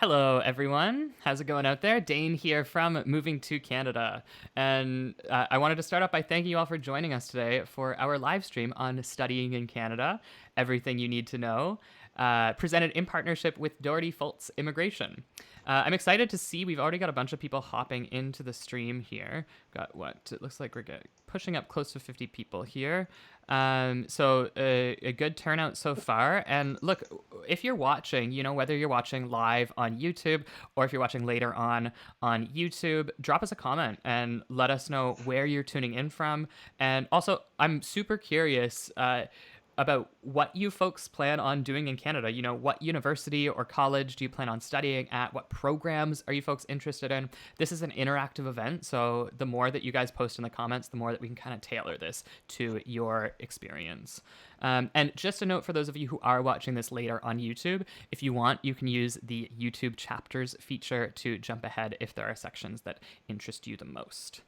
Hello, everyone. How's it going out there? Dane here from Moving to Canada. And I wanted to start off by thanking you all for joining us today for our live stream on studying in Canada, everything you need to know, presented in partnership with Doherty Fultz Immigration. I'm excited to see we've already got a bunch of people hopping into the stream here. Got what? It looks like we're pushing up close to 50 people here. So a good turnout so far. And look, if you're watching, whether you're watching live on YouTube or if you're watching later on YouTube, drop us a comment and let us know where you're tuning in from. And also, I'm super curious about what you folks plan on doing in Canada. What university or college do you plan on studying at? What programs are you folks interested in? This is an interactive event, so the more that you guys post in the comments, the more that we can kind of tailor this to your experience. And just a note for those of you who are watching this later on YouTube, if you want, you can use the YouTube chapters feature to jump ahead if there are sections that interest you the most.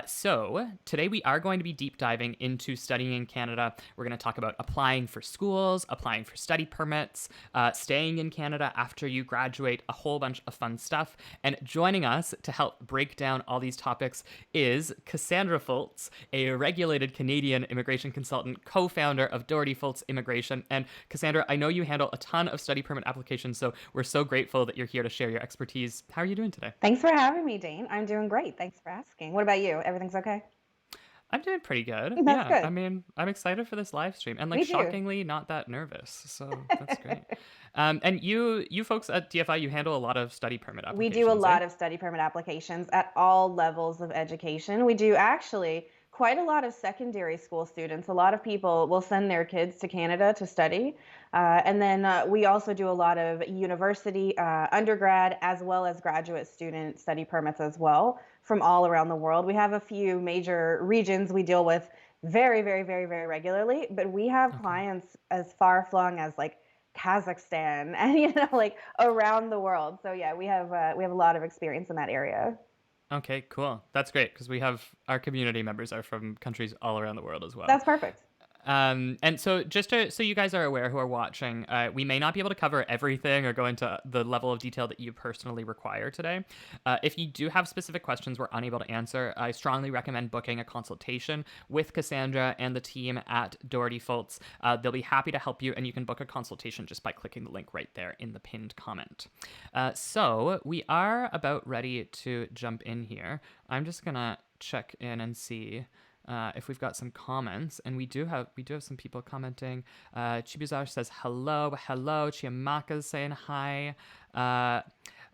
So today we are going to be deep diving into studying in Canada. We're going to talk about applying for schools, applying for study permits, staying in Canada after you graduate, a whole bunch of fun stuff. And joining us to help break down all these topics is Cassandra Fultz, a regulated Canadian immigration consultant, co-founder of Doherty Fultz Immigration. And Cassandra, I know you handle a ton of study permit applications, so we're so grateful that you're here to share your expertise. How are you doing today? Thanks for having me, Dane. I'm doing great. Thanks for asking. What about you? Everything's okay? I'm doing pretty good. That's Yeah, I good. mean, I'm excited for this live stream and Me too. shockingly not that nervous. So that's great. And you folks at DFI, you handle a lot of study permit We do a applications, eh? lot of study permit applications at all levels of education. We do actually quite a lot of secondary school students. A lot of people will send their kids to Canada to study. And then we also do a lot of university, undergrad, as well as graduate student study permits as well from all around the world. We have a few major regions we deal with very, very, very, very regularly, but we have Okay. clients as far flung as like Kazakhstan and like around the world. So yeah, we have a lot of experience in that area. Okay, cool. That's great because we have our community members are from countries all around the world as well. That's perfect. And so so you guys are aware who are watching, we may not be able to cover everything or go into the level of detail that you personally require today. If you do have specific questions we're unable to answer, I strongly recommend booking a consultation with Cassandra and the team at Doherty Fultz. They'll be happy to help you, and you can book a consultation just by clicking the link right there in the pinned comment. So we are about ready to jump in here. I'm just gonna check in and see if we've got some comments, and we do have some people commenting. Chibuzar says hello. Chiamaka's saying hi.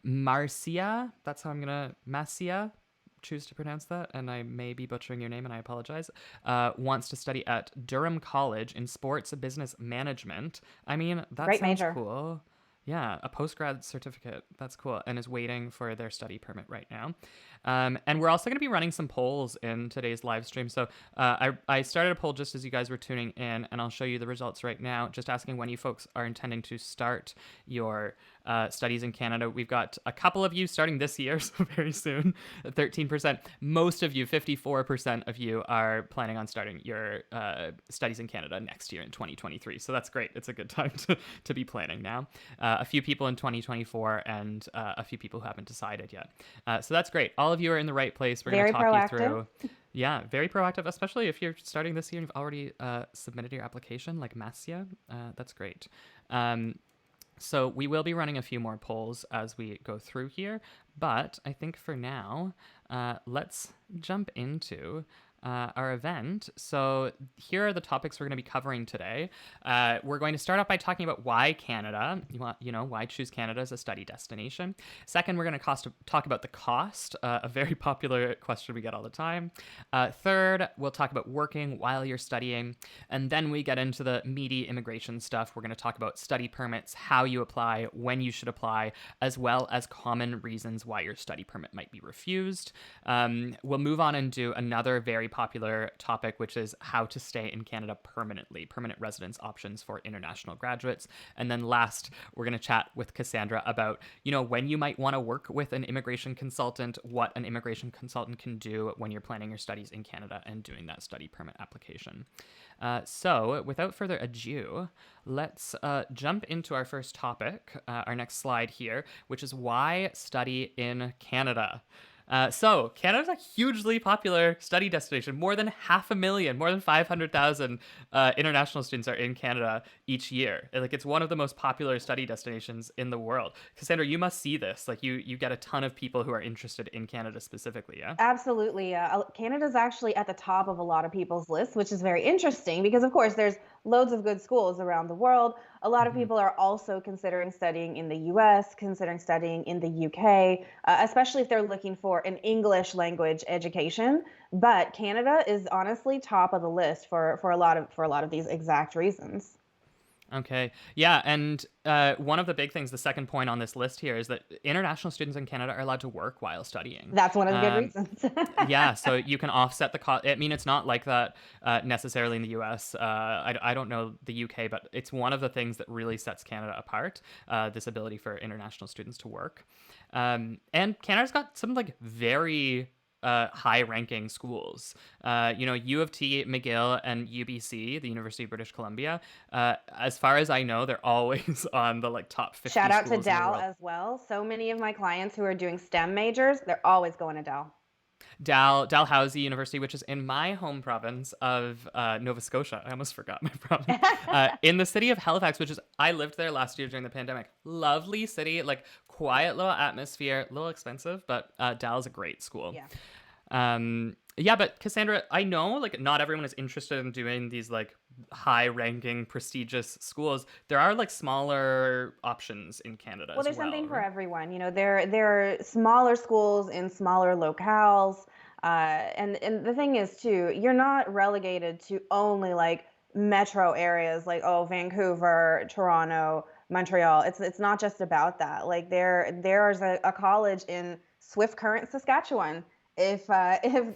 Marcia, that's how I'm gonna Marcia choose to pronounce that, and I may be butchering your name, and I apologize. Wants to study at Durham College in sports business management. I mean, that Great sounds major. cool. Yeah, a postgrad certificate. That's cool. And is waiting for their study permit right now. And we're also going to be running some polls in today's live stream. So I started a poll just as you guys were tuning in, and I'll show you the results right now, just asking when you folks are intending to start your studies in Canada. We've got a couple of you starting this year, so very soon, 13%. Most of you, 54% of you, are planning on starting your studies in Canada next year in 2023. So that's great. It's a good time to be planning now. A few people in 2024 and a few people who haven't decided yet. So that's great. All of you are in the right place. We're going to Very talk you proactive. through. Yeah, very proactive, especially if you're starting this year and you've already submitted your application, like Massia. That's great. So we will be running a few more polls as we go through here, but I think for now, let's jump into our event. So here are the topics we're going to be covering today. We're going to start off by talking about why Canada, why choose Canada as a study destination. Second, we're going to talk about the cost, a very popular question we get all the time. Third, we'll talk about working while you're studying. And then we get into the meaty immigration stuff. We're going to talk about study permits, how you apply, when you should apply, as well as common reasons why your study permit might be refused. We'll move on and do another very very popular topic, which is how to stay in Canada permanently, permanent residence options for international graduates. And then last, we're going to chat with Cassandra about, when you might want to work with an immigration consultant, what an immigration consultant can do when you're planning your studies in Canada and doing that study permit application. So, without further ado, let's jump into our first topic, our next slide here, which is why study in Canada. So Canada's a hugely popular study destination. More than 500,000, more than 500,000 international students are in Canada each year. Like, it's one of the most popular study destinations in the world. Cassandra, you must see this. Like, you get a ton of people who are interested in Canada specifically, yeah? Absolutely. Canada's actually at the top of a lot of people's lists, which is very interesting because, of course, there's loads of good schools around the world. A lot of Mm-hmm. people are also considering studying in the US, considering studying in the UK, especially if they're looking for an English language education. But Canada is honestly top of the list for a lot of these exact reasons. Okay. Yeah. And one of the big things, the second point on this list here, is that international students in Canada are allowed to work while studying. That's one of the good Um, reasons. yeah, so you can offset the cost. I mean, it's not like that necessarily in the US. I don't know the UK, but it's one of the things that really sets Canada apart, this ability for international students to work. And Canada's got some like very high ranking schools. U of T, McGill, and UBC, the University of British Columbia. As far as I know, they're always on the like top 50 Shout out to schools in the Dal world. as well. So many of my clients who are doing STEM majors, they're always going to Dal. Dalhousie University, which is in my home province of Nova Scotia. I almost forgot my province. In the city of Halifax, which is, I lived there last year during the pandemic. Lovely city, like quiet little atmosphere, a little expensive, but Dal's a great school. Yeah. Yeah, but Cassandra, I know like not everyone is interested in doing these like high ranking prestigious schools. There are like smaller options in Canada Well, as there's well, something for right? everyone. There are smaller schools in smaller locales, and the thing is too, you're not relegated to only like metro areas like Vancouver, Toronto, Montreal. It's not just about that. Like there's a college in Swift Current, Saskatchewan. If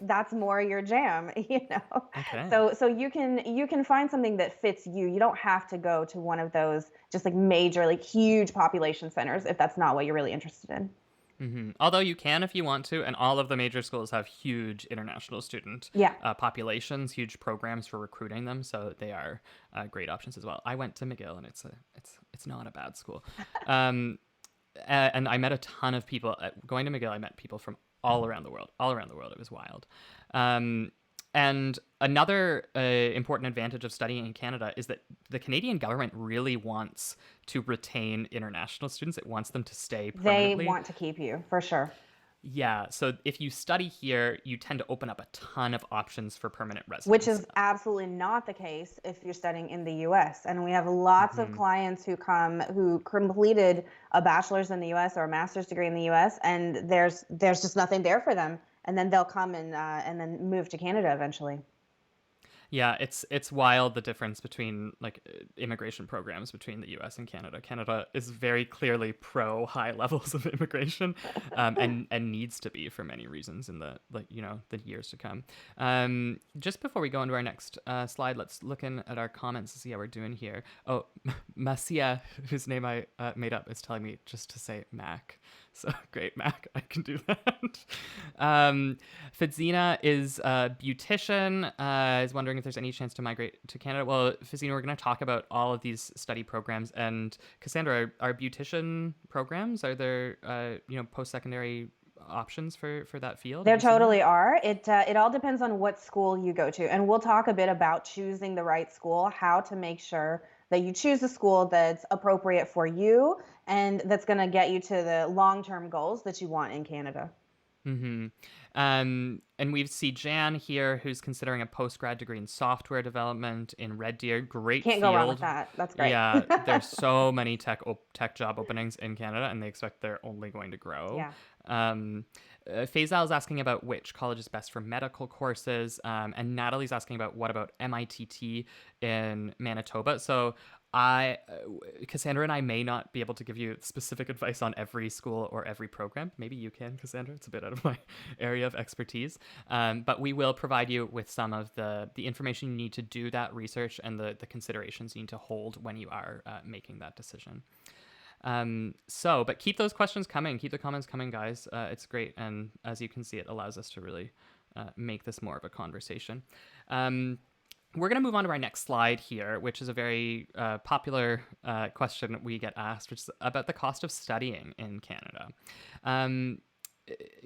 that's more your jam, you know. Okay. So you can find something that fits you. You don't have to go to one of those just like major, like huge population centers if that's not what you're really interested in. Although you can if you want to, and all of the major schools have huge international student Yeah. populations, huge programs for recruiting them, so they are great options as well. I went to McGill, and it's not a bad school. Um, and I met a ton of people going to McGill. I met people from all around the world, all around the world. It was wild. Um, and another important advantage of studying in Canada is that the Canadian government really wants to retain international students. It wants them to stay They permanently. want to keep you for sure. Yeah, so if you study here, you tend to open up a ton of options for permanent Which residence. is absolutely not the case if you're studying in the US. And we have lots of Hmm. clients who completed a bachelor's in the US or a master's degree in the US, and there's just nothing there for them. And then they'll come and then move to Canada eventually. Yeah, it's wild the difference between like immigration programs between the U.S. and Canada. Canada is very clearly pro high levels of immigration, and needs to be for many reasons in the the years to come. Just before we go into our next slide, let's look in at our comments to see how we're doing here. Oh, Masia, whose name I made up, is telling me just to say Mac. So great, Mac. I can do that. Fidzina is a beautician. Is wondering if there's any chance to migrate to Canada. Well, Fidzina, we're going to talk about all of these study programs. And Cassandra, are beautician programs? Are there post secondary options for that field? Have There you seen that? totally are. It all depends on what school you go to, and we'll talk a bit about choosing the right school, how to make sure that you choose a school that's appropriate for you and that's going to get you to the long-term goals that you want in Canada. Mm-hmm. And we see Jan here, who's considering a post-grad degree in software development in Red Deer. Great Can't go wrong with field. that. That's great. Yeah, there's so many tech job openings in Canada, and they expect they're only going to grow. Yeah. Um, Faisal is asking about which college is best for medical courses, and Natalie's asking about what about MITT in Manitoba. So Cassandra and I may not be able to give you specific advice on every school or every program. Maybe you can, Cassandra. It's a bit out of my area of expertise. But we will provide you with some of the information you need to do that research and the considerations you need to hold when you are making that decision. But keep those questions coming. Keep the comments coming, guys. It's great. And as you can see, it allows us to really make this more of a conversation. We're going to move on to our next slide here, which is a very popular question we get asked, which is about the cost of studying in Canada. Um,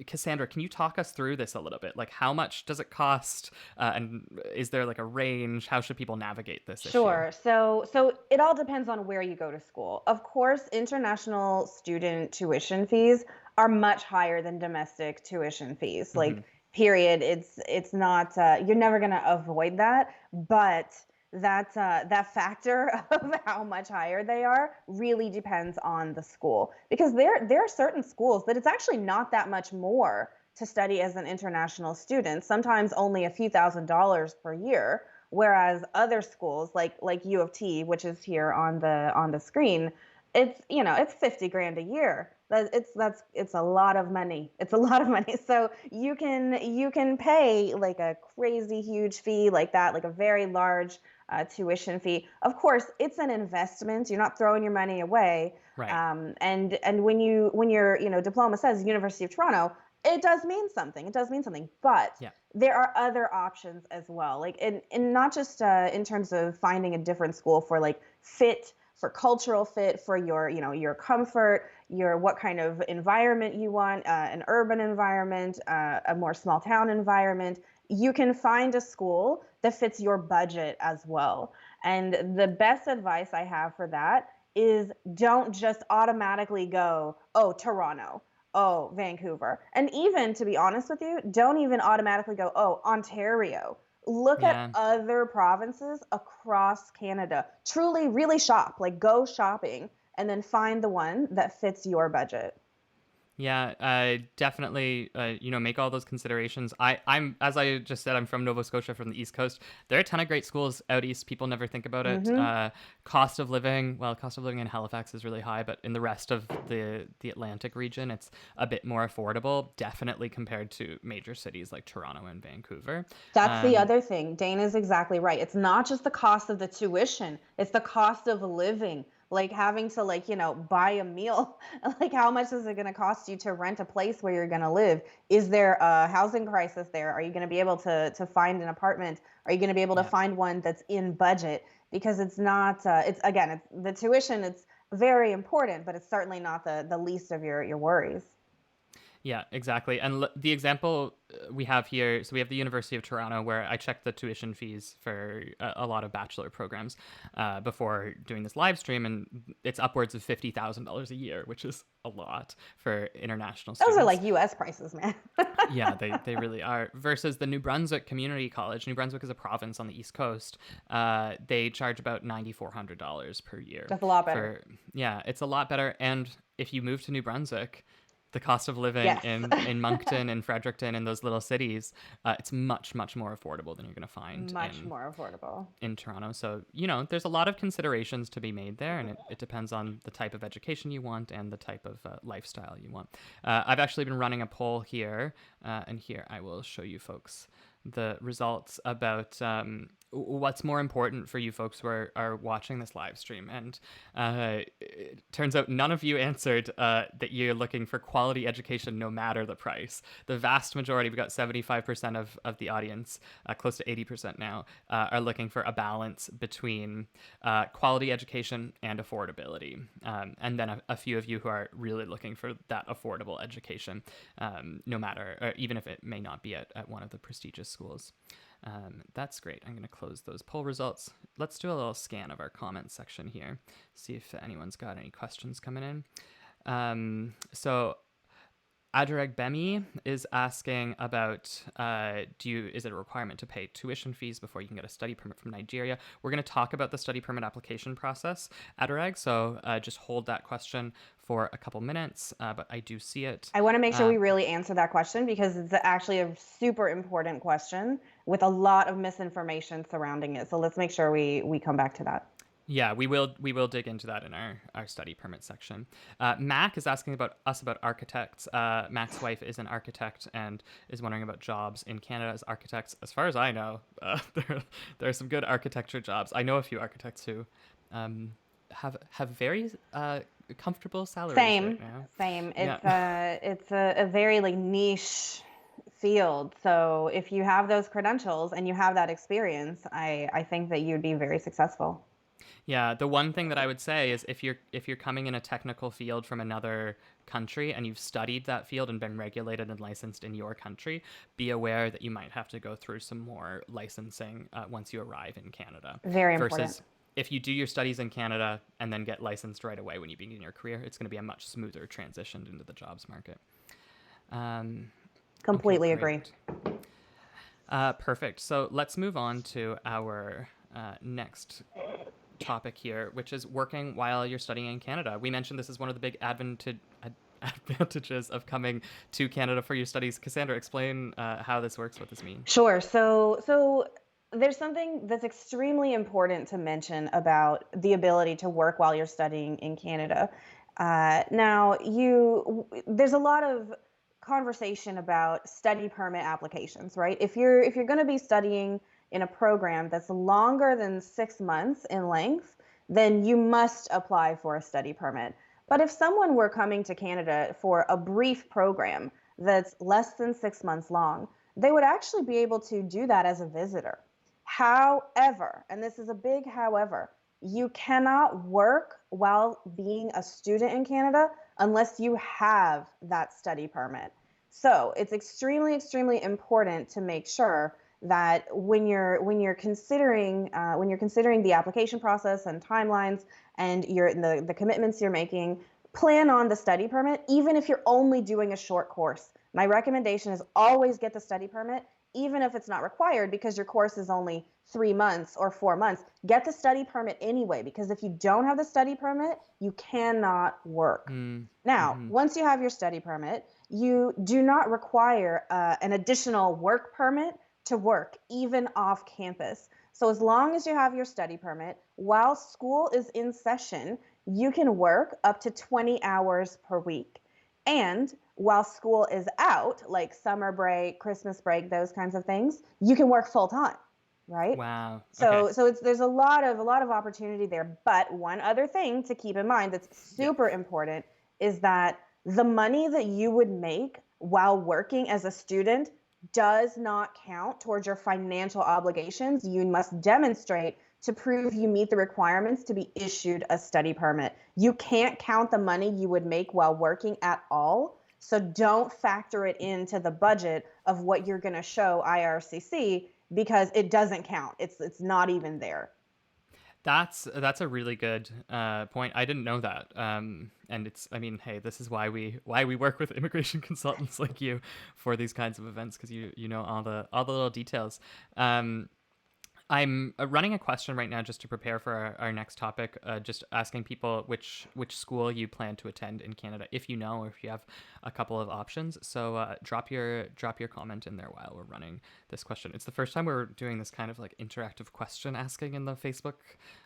Cassandra, can you talk us through this a little bit? Like, how much does it cost? And is there like a range? How should people navigate this issue? Sure. So it all depends on where you go to school. Of course, international student tuition fees are much higher than domestic tuition fees. Hmm. Like, period. It's not you're never going to avoid that, but that factor of how much higher they are really depends on the school, because there are certain schools that it's actually not that much more to study as an international student, sometimes only a few $1,000s per year, whereas other schools like U of T, which is here on the screen, it's 50 grand a year. It's a lot of money. It's a lot of money. So you can pay like a crazy huge fee like that, like a very large tuition fee. Of course, it's an investment. You're not throwing your money away. Right. And when your diploma says University of Toronto, it does mean something. It does mean something. But Yeah. there are other options as well, like in not just in terms of finding a different school for like fit, for cultural fit, for your comfort, your what kind of environment you want, an urban environment, a more small town environment. You can find a school that fits your budget as well. And the best advice I have for that is don't just automatically go, oh, Toronto, oh, Vancouver. And even to be honest with you, don't even automatically go, oh, Ontario. Look at Yeah. other provinces across Canada. Truly, really shop, like go shopping and then find the one that fits your budget. Yeah, definitely. Make all those considerations. I'm as I just said, I'm from Nova Scotia, from the East Coast. There are a ton of great schools out east. People never think about it. Hmm. Cost of living in Halifax is really high, but in the rest of the Atlantic region, it's a bit more affordable. Definitely compared to major cities like Toronto and Vancouver. That's the Um, other thing. Dana's exactly right. It's not just the cost of the tuition, it's the cost of living. Like having to buy a meal. Like how much is it going to cost you to rent a place where you're going to live? Is there a housing crisis there? Are you going to be able to find an apartment? Are you going to be able to yeah. find one that's in budget? Because it's not it's again, it's the tuition, it's very important, but it's certainly not the least of your worries. Yeah, exactly. And the example we have here, so we have the University of Toronto, where I checked the tuition fees for a lot of bachelor programs before doing this live stream, and it's upwards of $50,000 a year, which is a lot for international Those are students. like US prices, man. Yeah, they really are. Versus the New Brunswick Community College. New Brunswick is a province on the East Coast. They charge about $9,400 per year. That's a lot better. For Yeah, it's a lot better. And if you move to New Brunswick, the cost of living Yes. in Moncton and Fredericton and those little cities, it's much more affordable than you're going to find Much more affordable. in Toronto. So, there's a lot of considerations to be made there, and it depends on the type of education you want and the type of lifestyle you want. I've actually been running a poll here, and here I will show you folks the results about what's more important for you folks who are watching this live stream. And it turns out none of you answered that you're looking for quality education no matter the price. The vast majority, we've got 75% of the audience, close to 80% now, are looking for a balance between quality education and affordability. And then a few of you who are really looking for that affordable education, no matter, or even if it may not be at one of the prestigious schools. That's great. I'm going to close those poll results. Let's do a little scan of our comments section here, see if anyone's got any questions coming in. So Adireg Bemi is asking about is it a requirement to pay tuition fees before you can get a study permit from Nigeria? We're going to talk about the study permit application process, Adireg, so just hold that question for a couple minutes, but I do see it. I want to make sure Uh, we really answer that question because it's actually a super important question with a lot of misinformation surrounding it. So let's make sure we come back to that. Yeah, we will dig into that in our study permit section. Mac is asking about us about architects. Mac's wife is an architect and is wondering about jobs in Canada as architects. As far as I know, there are some good architecture jobs. I know a few architects who um, have very comfortable salaries right Same, now. same. Yeah. It's a very like niche field. So if you have those credentials and you have that experience, I think that you'd be very successful. Yeah, the one thing that I would say is if you're coming in a technical field from another country and you've studied that field and been regulated and licensed in your country, be aware that you might have to go through some more licensing once you arrive in Canada. Very important. Versus if you do your studies in Canada and then get licensed right away when you begin your career, it's going to be a much smoother transition into the jobs market. Um, okay, Completely agree. great. Perfect. So let's move on to our next topic here, which is working while you're studying in Canada. We mentioned this is one of the big advantages of coming to Canada for your studies. Cassandra, explain how this works, what this means. Sure. So there's something that's extremely important to mention about the ability to work while you're studying in Canada. Now, there's a lot of conversation about study permit applications, right? If you're going to be studying in a program that's longer than 6 months in length, then you must apply for a study permit. But if someone were coming to Canada for a brief program that's less than 6 months long, they would actually be able to do that as a visitor. However, and this is a big however, you cannot work while being a student in Canada unless you have that study permit. So it's extremely, extremely important to make sure that when you're considering the application process and timelines and the commitments you're making, plan on the study permit, even if you're only doing a short course. My recommendation is always get the study permit, even if it's not required because your course is only 3 months or 4 months. Get the study permit anyway, because if you don't have the study permit, you cannot work. Mm, Now, mm-hmm. once you have your study permit, you do not require an additional work permit to work, even off campus. So, as long as you have your study permit, while school is in session, you can work up to 20 hours per week. And while school is out, like summer break, Christmas break, those kinds of things, you can work full time, right? Wow. Okay. So there's a lot of opportunity there. But one other thing to keep in mind that's Yeah. super important is that the money that you would make while working as a student does not count towards your financial obligations. You must demonstrate to prove you meet the requirements to be issued a study permit. You can't count the money you would make while working at all. So don't factor it into the budget of what you're going to show IRCC because it doesn't count. It's not even there. That's a really good point. I didn't know that, and it's. I mean, hey, this is why we work with immigration consultants like you for these kinds of events because you know all the little details. I'm running a question right now just to prepare for our next topic. Just asking people which school you plan to attend in Canada, if you know, or if you have a couple of options. So drop your comment in there while we're running this question. It's the first time we're doing this kind of like interactive question asking in the Facebook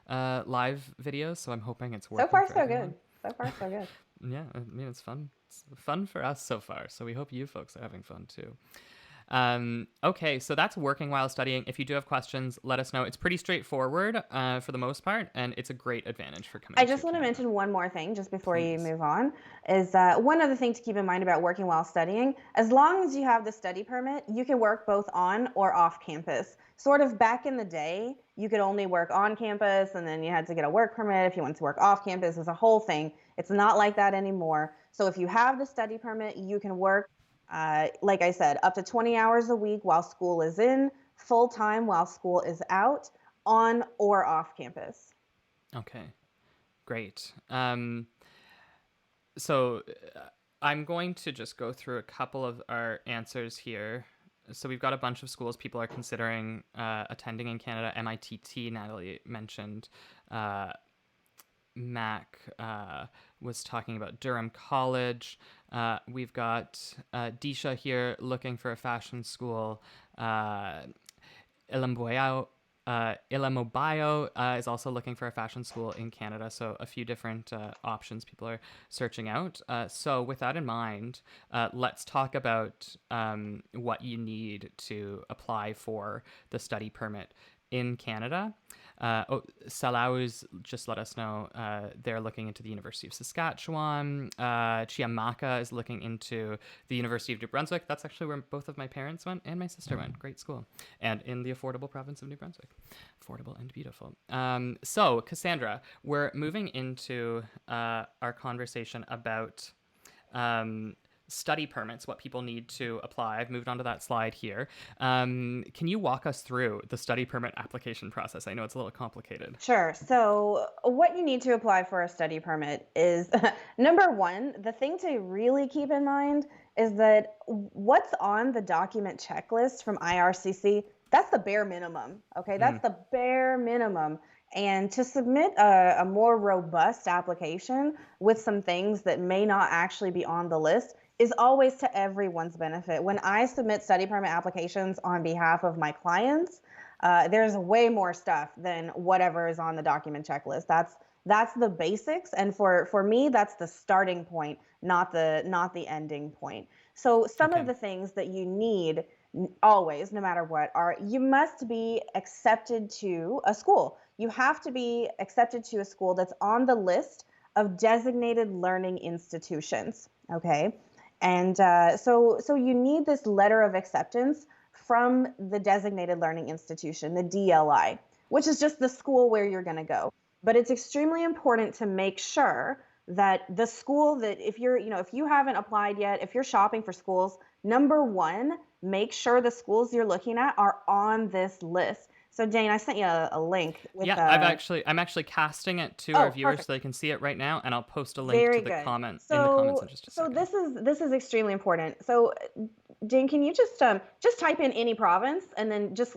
live videos. So I'm hoping it's So working far, for so good. everyone. So far, so good. Yeah, I mean it's fun. It's fun for us so far. So we hope you folks are having fun too. Okay, so that's working while studying. If you do have questions, let us know. It's pretty straightforward for the most part, and it's a great advantage for I coming to just want to Canada. mention one more thing just before you Please. move on is one other thing to keep in mind about working while studying. As long as you have the study permit, you can work both on or off campus. Sort of back in the day, you could only work on campus and then you had to get a work permit if you wanted to work off campus. It's a whole thing. It's not like that anymore. So if you have the study permit, you can work, like I said, up to 20 hours a week while school is in, full time while school is out, on or off campus. Okay, great. So I'm going to just go through a couple of our answers here. So we've got a bunch of schools people are considering attending in Canada. MITT, Natalie mentioned. Uh, Mac was talking about Durham College. We've got Disha here looking for a fashion school. Ilamboyao Ilamobio is also looking for a fashion school in Canada, so a few different options people are searching out. So, with that in mind, let's talk about what you need to apply for the study permit in Canada. Salau's just let us know they're looking into the University of Saskatchewan. Chiamaka is looking into the University of New Brunswick. That's actually where both of my parents went and my sister went. Great school. And in the affordable province of New Brunswick. Affordable and beautiful. So, Cassandra, we're moving into our conversation about study permits, what people need to apply. I've moved on to that slide here. Can you walk us through the study permit application process? I know it's a little complicated. Sure. So, what you need to apply for a study permit is number one, the thing to really keep in mind is that what's on the document checklist from IRCC, that's the bare minimum. Okay. That's Mm, the bare minimum. And to submit a more robust application with some things that may not actually be on the list is always to everyone's benefit. When I submit study permit applications on behalf of my clients, there's way more stuff than whatever is on the document checklist. That's the basics, and for me, that's the starting point, not the ending point. So some of okay. the things that you need always, no matter what, are you must be accepted to a school. You have to be accepted to a school that's on the list of designated learning institutions. Okay, and so you need this letter of acceptance from the designated learning institution, the DLI, which is just the school where you're going to go. But it's extremely important to make sure that the school that if you haven't applied yet, if you're shopping for schools, number one, make sure the schools you're looking at are on this list. So Jane, I sent you a link with Yeah, I'm actually casting it to our oh, viewers so perfect. they can see it right now, and I'll post a link to Very the good. comment in the comments So in just a so second. this is extremely important. So Jane, can you just type in any province and then just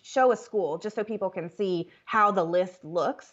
show a school just so people can see how the list looks,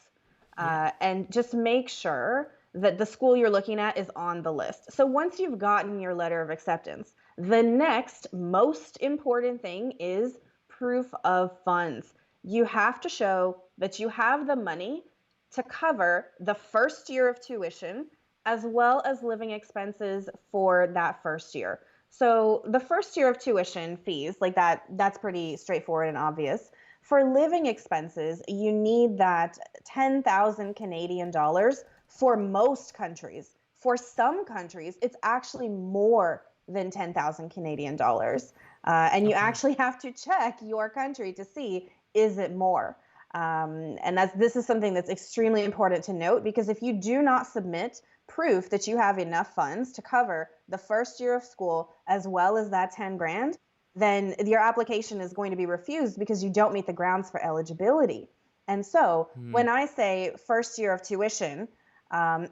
Yeah. and just make sure that the school you're looking at is on the list. So once you've gotten your letter of acceptance, the next most important thing is proof of funds. You have to show that you have the money to cover the first year of tuition as well as living expenses for that first year. So the first year of tuition fees, like that's pretty straightforward and obvious. For living expenses, you need that 10,000 Canadian dollars for most countries. For some countries, it's actually more than 10,000 Canadian dollars. And you Okay. actually have to check your country to see, is it more? And this is something that's extremely important to note, because if you do not submit proof that you have enough funds to cover the first year of school as well as that 10 grand, then your application is going to be refused because you don't meet the grounds for eligibility. And so Hmm. when I say first year of tuition, um,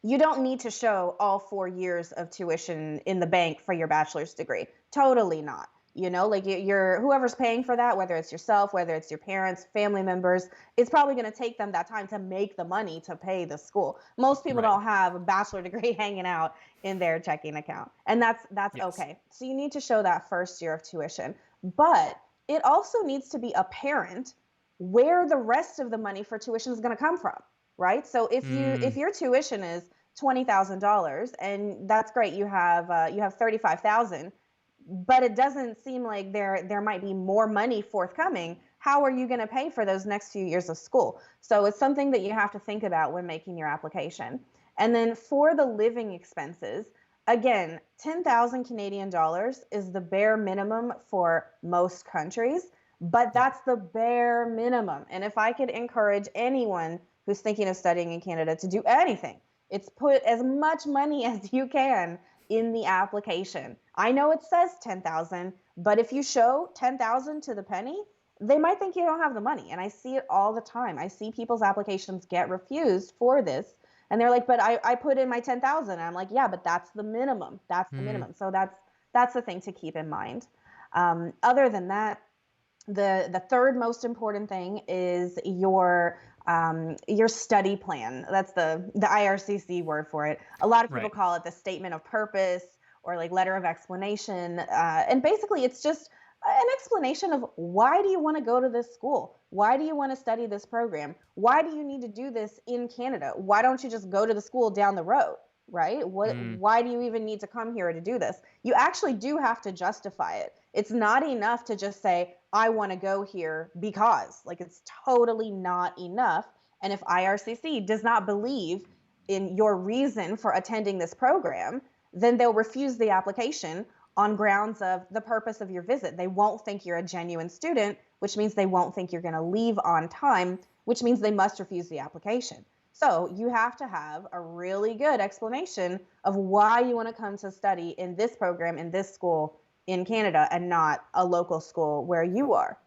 you don't need to show all 4 years of tuition in the bank for your bachelor's degree. Totally not. Like you're whoever's paying for that, whether it's yourself, whether it's your parents, family members, it's probably going to take them that time to make the money to pay the school. Most people Right. don't have a bachelor degree hanging out in their checking account, and that's Yes. okay. So you need to show that first year of tuition, but it also needs to be apparent where the rest of the money for tuition is going to come from, right? So if Hmm. your tuition is $20,000, and that's great, you have 35,000, but it doesn't seem like there might be more money forthcoming. How are you going to pay for those next few years of school? So it's something that you have to think about when making your application. And then for the living expenses, again, 10,000 Canadian dollars is the bare minimum for most countries, but Yeah. that's the bare minimum. And if I could encourage anyone who's thinking of studying in Canada to do anything, it's put as much money as you can in the application. I know it says 10,000, but if you show 10,000 to the penny, they might think you don't have the money. And I see it all the time. I see people's applications get refused for this. And they're like, but I put in my 10,000. And I'm like, yeah, but that's the minimum. That's the Hmm. minimum. So that's the thing to keep in mind. Other than that, the third most important thing is your study plan. That's the IRCC word for it. A lot of people Right. call it the statement of purpose or like letter of explanation. And basically, it's just an explanation of why do you want to go to this school? Why do you want to study this program? Why do you need to do this in Canada? Why don't you just go to the school down the road? Right? Mm, Why do you even need to come here to do this? You actually do have to justify it. It's not enough to just say, I want to go here because, like, it's totally not enough. And if IRCC does not believe in your reason for attending this program, then they'll refuse the application on grounds of the purpose of your visit. They won't think you're a genuine student, which means they won't think you're going to leave on time, which means they must refuse the application. So you have to have a really good explanation of why you want to come to study in this program, in this school in Canada, and not a local school where you are.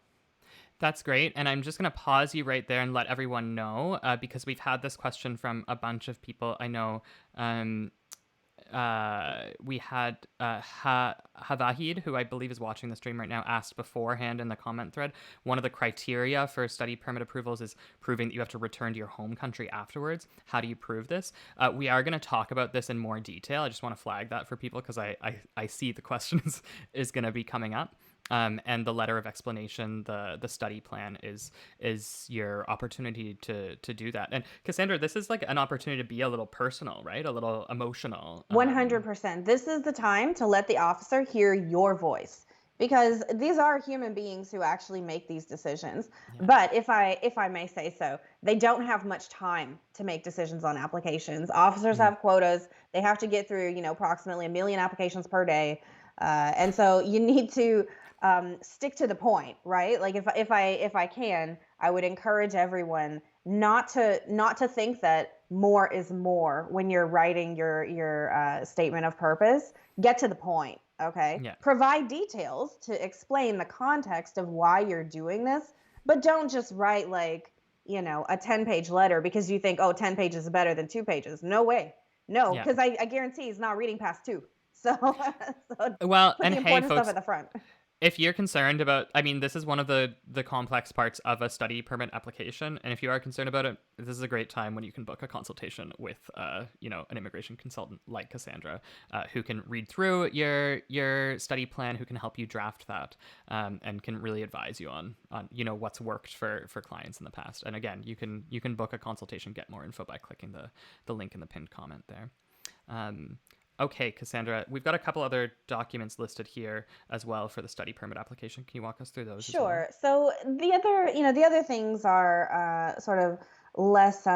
that's great. And I'm just going to pause you right there and let everyone know because we've had this question from a bunch of people. I know um, we had Havahid, who I believe is watching the stream right now, asked beforehand in the comment thread. One of the criteria for study permit approvals is proving that you have to return to your home country afterwards. How do you prove this? We are going to talk about this in more detail. I just want to flag that for people because I see the questions is going to be coming up. And the letter of explanation, the study plan is your opportunity to do that. And Cassandra, this is like an opportunity to be a little personal, right? A little emotional. 100%. This is the time to let the officer hear your voice because these are human beings who actually make these decisions. Yeah. But if I may say so, they don't have much time to make decisions on applications. Officers Mm, have quotas. They have to get through, approximately a million applications per day. And so you need to stick to the point, right? Like if I can, I would encourage everyone not to think that more is more when you're writing your statement of purpose. Get to the point, okay? yeah. Provide details to explain the context of why you're doing this, but don't just write like a 10-page letter because you think, oh, 10 pages is better than 2 pages. No way. No, Yeah. because I guarantee he's not reading past two. So, so Well, put and the hey, important stuff folks, at the front. if you're concerned about, I mean, this is one of the complex parts of a study permit application, and if you are concerned about it, this is a great time when you can book a consultation with, an immigration consultant like Cassandra, who can read through your study plan, who can help you draft that, and can really advise you on what's worked for clients in the past. And again, you can book a consultation, get more info by clicking the link in the pinned comment there. Um, okay, Cassandra, we've got a couple other documents listed here as well for the study permit application. Can you walk us through those as well? Sure. So the other things are sort of less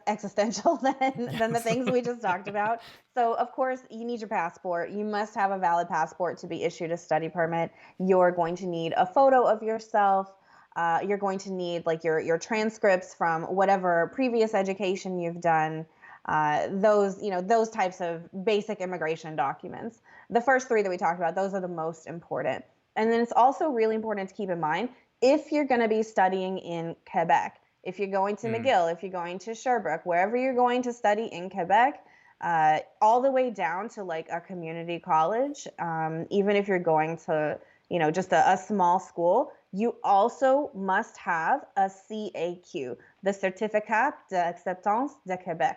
existential than the Yes. things we just talked about. So of course you need your passport. You must have a valid passport to be issued a study permit. You're going to need a photo of yourself. You're going to need like your transcripts from whatever previous education you've done. Those types of basic immigration documents. The first three that we talked about, those are the most important. And then it's also really important to keep in mind if you're going to be studying in Quebec, if you're going to Mm, McGill, if you're going to Sherbrooke, wherever you're going to study in Quebec, all the way down to like a community college, even if you're going to, just a small school, you also must have a CAQ, the Certificat d'Acceptance de Québec.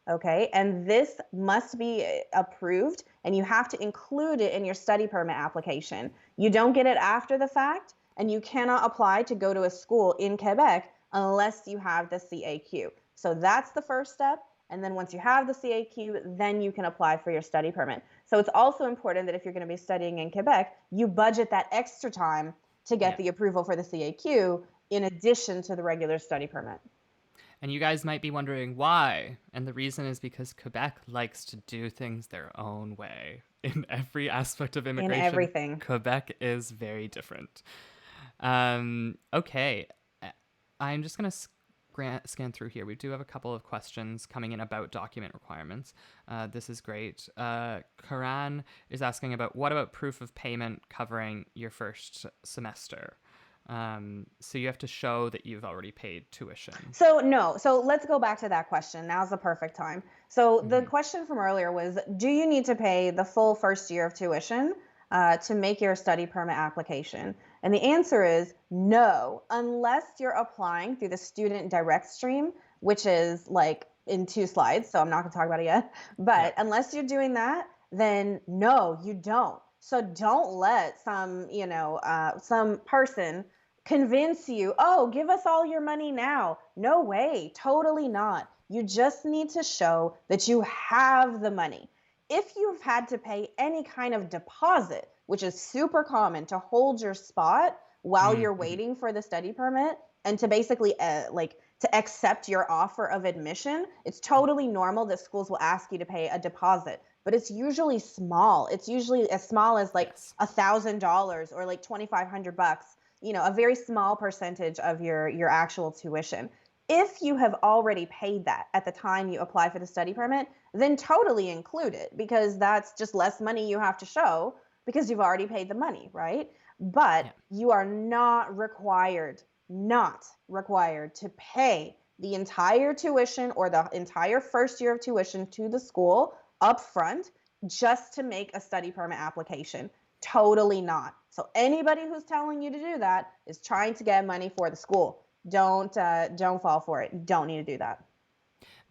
Okay, and this must be approved, and you have to include it in your study permit application. You don't get it after the fact, and you cannot apply to go to a school in Quebec unless you have the CAQ. So that's the first step. And then once you have the CAQ, then you can apply for your study permit. So it's also important that if you're going to be studying in Quebec, you budget that extra time to get yeah. the approval for the CAQ in addition to the regular study permit. And you guys might be wondering why. And the reason is because Quebec likes to do things their own way. In every aspect of In immigration, everything. Quebec is very different. Okay. I'm just going to scan through here. We do have a couple of questions coming in about document requirements. This is great. Karan is asking about what about proof of payment covering your first semester? So you have to show that you've already paid tuition. So no. So let's go back to that question. Now's the perfect time. So the Mm-hmm. question from earlier was, do you need to pay the full first year of tuition to make your study permit application? And the answer is no, unless you're applying through the student direct stream, which is like in 2 slides. So I'm not going to talk about it yet. Yeah. But unless you're doing that, then no, you don't. So don't let some person convince you, oh, give us all your money now. No way, totally not. You just need to show that you have the money. If you've had to pay any kind of deposit, which is super common to hold your spot while you're Mm-hmm. waiting for the study permit and to basically to accept your offer of admission, it's totally normal that schools will ask you to pay a deposit, but it's usually small. It's usually as small as like Yes. $1,000 or like 2,500 bucks, a very small percentage of your actual tuition. If you have already paid that at the time you apply for the study permit, then totally include it, because that's just less money you have to show because you've already paid the money, right? But Yeah. you are not required to pay the entire tuition or the entire first year of tuition to the school up front just to make a study permit application. Totally not. So anybody who's telling you to do that is trying to get money for the school. Don't fall for it. You don't need to do that.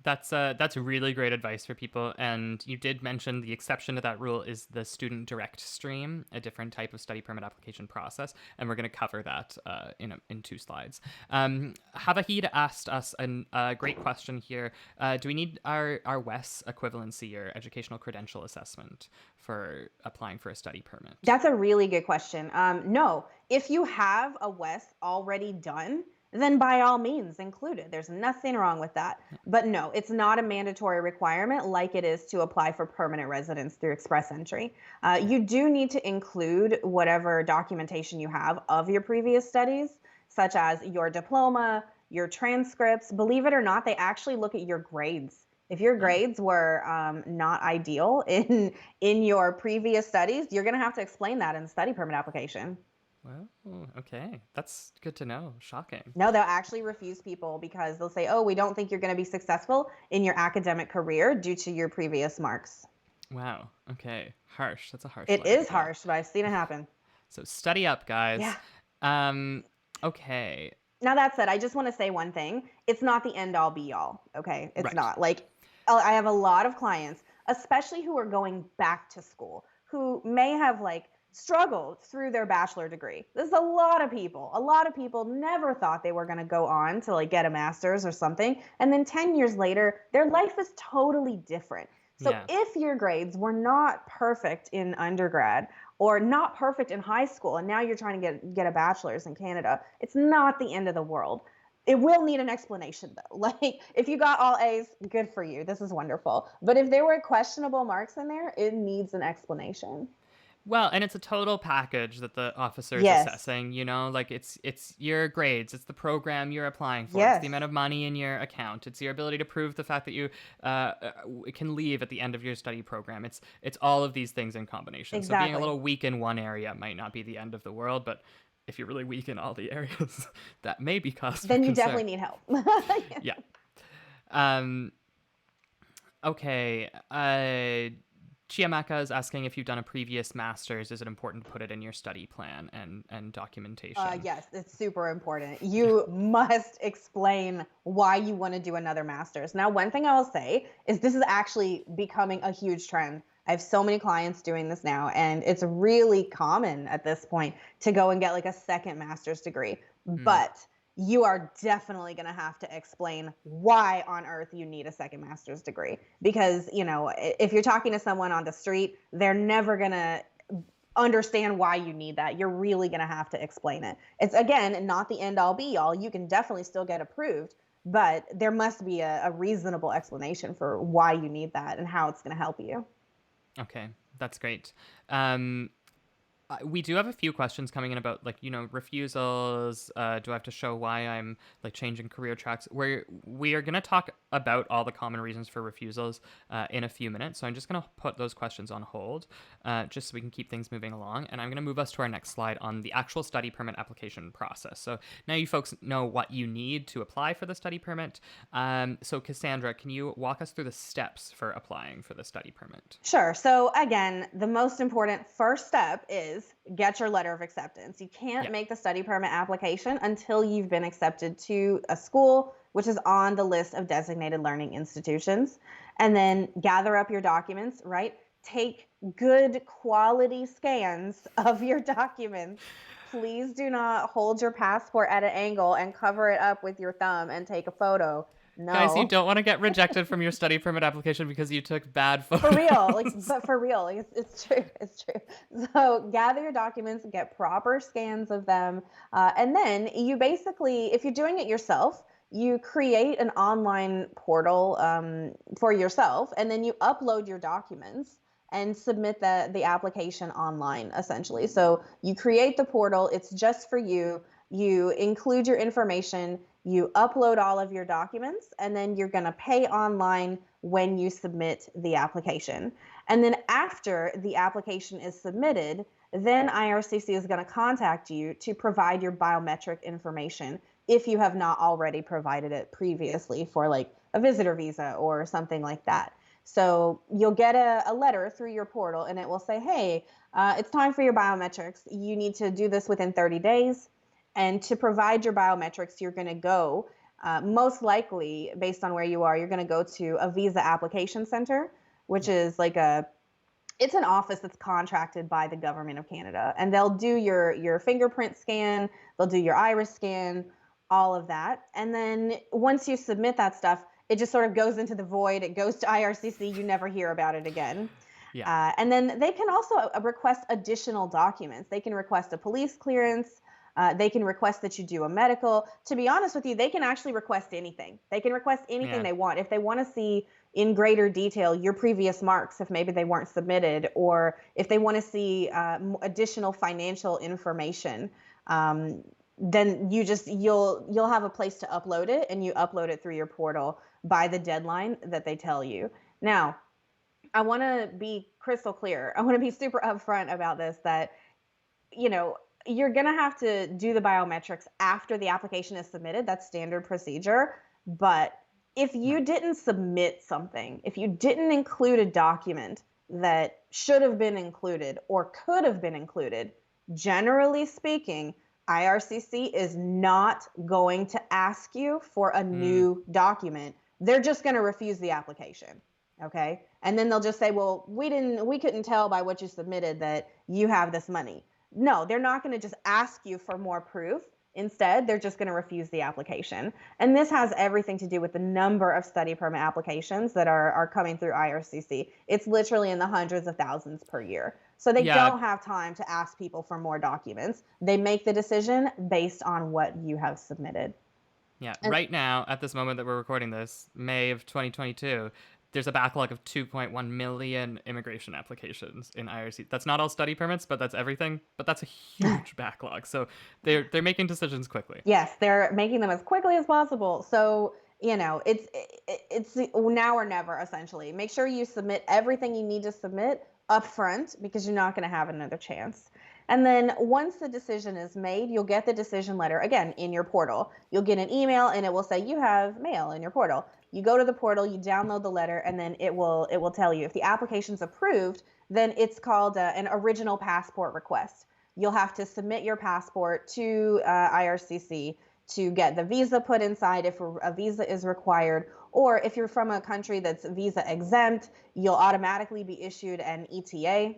That's really great advice for people. And you did mention the exception to that rule is the student direct stream, a different type of study permit application process, and we're going to cover that in 2 slides. Havahid asked us a great question here. Do we need our WES equivalency or educational credential assessment for applying for a study permit? That's a really good question. No, if you have a WES already done, then by all means include it. There's nothing wrong with that. But no, it's not a mandatory requirement like it is to apply for permanent residence through Express Entry. Yeah. You do need to include whatever documentation you have of your previous studies, such as your diploma, your transcripts. Believe it or not, they actually look at your grades. If your Oh. grades were not ideal in your previous studies, you're going to have to explain that in the study permit application. Well, okay. That's good to know. Shocking. No, they'll actually refuse people because they'll say, oh, we don't think you're going to be successful in your academic career due to your previous marks. Wow. Okay. Harsh. That's a harsh It letter is to get. harsh, but I've seen it happen. So study up, Yeah. guys. Um, okay. Now, that said, I just want to say one thing. It's not the end all be all. Okay. It's Right. not. Like, I have a lot of clients, especially who are going back to school, who may have like struggled through their bachelor degree. There's a lot of people. A lot of people never thought they were going to go on to like get a master's or something. And then 10 years later, their life is totally different. So Yeah. if your grades were not perfect in undergrad or not perfect in high school, and now you're trying to get a bachelor's in Canada, it's not the end of the world. It will need an explanation though. Like if you got all A's, good for you. This is wonderful. But if there were questionable marks in there, it needs an explanation. Well, and it's a total package that the officer is Yes. assessing, like it's your grades, it's the program you're applying for, it's the Yes. amount of money in your account, it's your ability to prove the fact that you can leave at the end of your study program. It's all of these things in combination. So being a Exactly. little weak in one area might not be the end of the world, but if you're really weak in all the areas, that may be cause for Then you concern. definitely need help. Yeah. Um okay. Chiamaka is asking if you've done a previous master's. Is it important to put it in your study plan and documentation? Yes, it's super important. You must explain why you want to do another master's. Now, one thing I will say is this is actually becoming a huge trend. I have so many clients doing this now, and it's really common at this point to go and get like a second master's degree. Mm, But you are definitely going to have to explain why on earth you need a second master's degree. Because, if you're talking to someone on the street, they're never going to understand why you need that. You're really going to have to explain it. It's again not the end all be all. You can definitely still get approved, but there must be a reasonable explanation for why you need that and how it's going to help you. okay, that's great. Um, we do have a few questions coming in about refusals. Do I have to show why I'm like changing career tracks? We are going to talk about all the common reasons for refusals in a few minutes. So I'm just going to put those questions on hold just so we can keep things moving along. And I'm going to move us to our next slide on the actual study permit application process. So now you folks know what you need to apply for the study permit. So Cassandra, can you walk us through the steps for applying for the study permit? Sure. So again, the most important first step is get your letter of acceptance. You can't Yeah. make the study permit application until you've been accepted to a school, which is on the list of designated learning institutions. And then gather up your documents, right? take good quality scans of your documents. Please do not hold your passport at an angle and cover it up with your thumb and take a photo. Guys, you No. don't want to get rejected from your study permit application because you took bad For real, like, photos. but for real, like, it's true, it's true. So gather your documents, get proper scans of them, and then you basically, if you're doing it yourself, you create an online portal for yourself, and then you upload your documents and submit the application online, essentially. So you create the portal; it's just for you. You include your information, you upload all of your documents, and then you're going to pay online when you submit the application. And then after the application is submitted, then IRCC is going to contact you to provide your biometric information if you have not already provided it previously for like a visitor visa or something like that. So you'll get a letter through your portal and it will say, hey, it's time for your biometrics. You need to do this within 30 days. And to provide your biometrics, you're going to go, most likely, based on where you are, you're going to go to a visa application center, which Yeah. is like it's an office that's contracted by the government of Canada. And they'll do your fingerprint scan, they'll do your iris scan, all of that. And then once you submit that stuff, it just sort of goes into the void. It goes to IRCC. You never hear about it again. Yeah. And then they can also request additional documents. They can request a police clearance. They can request that you do a medical. To be honest with you, they can actually request anything. They can request anything Yeah. they want. If they want to see in greater detail your previous marks, if maybe they weren't submitted, or if they want to see additional financial information, then you'll have a place to upload it, and you upload it through your portal by the deadline that they tell you. Now, I want to be crystal clear. I want to be super upfront about this, that, you know, you're going to have to do the biometrics after the application is submitted. That's standard procedure. But if you Right. didn't submit something, if you didn't include a document that should have been included or could have been included, generally speaking, IRCC is not going to ask you for a Mm. new document. They're just going to refuse the application. Okay? And then they'll just say, "Well, we couldn't tell by what you submitted that you have this money." No, they're not going to just ask you for more proof. Instead, they're just going to refuse the application. And this has everything to do with the number of study permit applications that are coming through IRCC. It's literally in the hundreds of thousands per year. So they Yeah. don't have time to ask people for more documents. They make the decision based on what you have submitted. Yeah. And Right now, at this moment that we're recording this, May of 2022, there's a backlog of 2.1 million immigration applications in IRC. That's not all study permits, but that's everything. But that's a huge backlog. So they're making decisions quickly. yes, they're making them as quickly as possible. So, it's now or never, essentially. Make sure you submit everything you need to submit upfront, because you're not going to have another chance. And then once the decision is made, you'll get the decision letter again in your portal. You'll get an email and it will say you have mail in your portal. You go to the portal, you download the letter, and then it will tell you if the application's approved. Then it's called an original passport request. You'll have to submit your passport to IRCC to get the visa put inside if a visa is required, or if you're from a country that's visa exempt, you'll automatically be issued an ETA.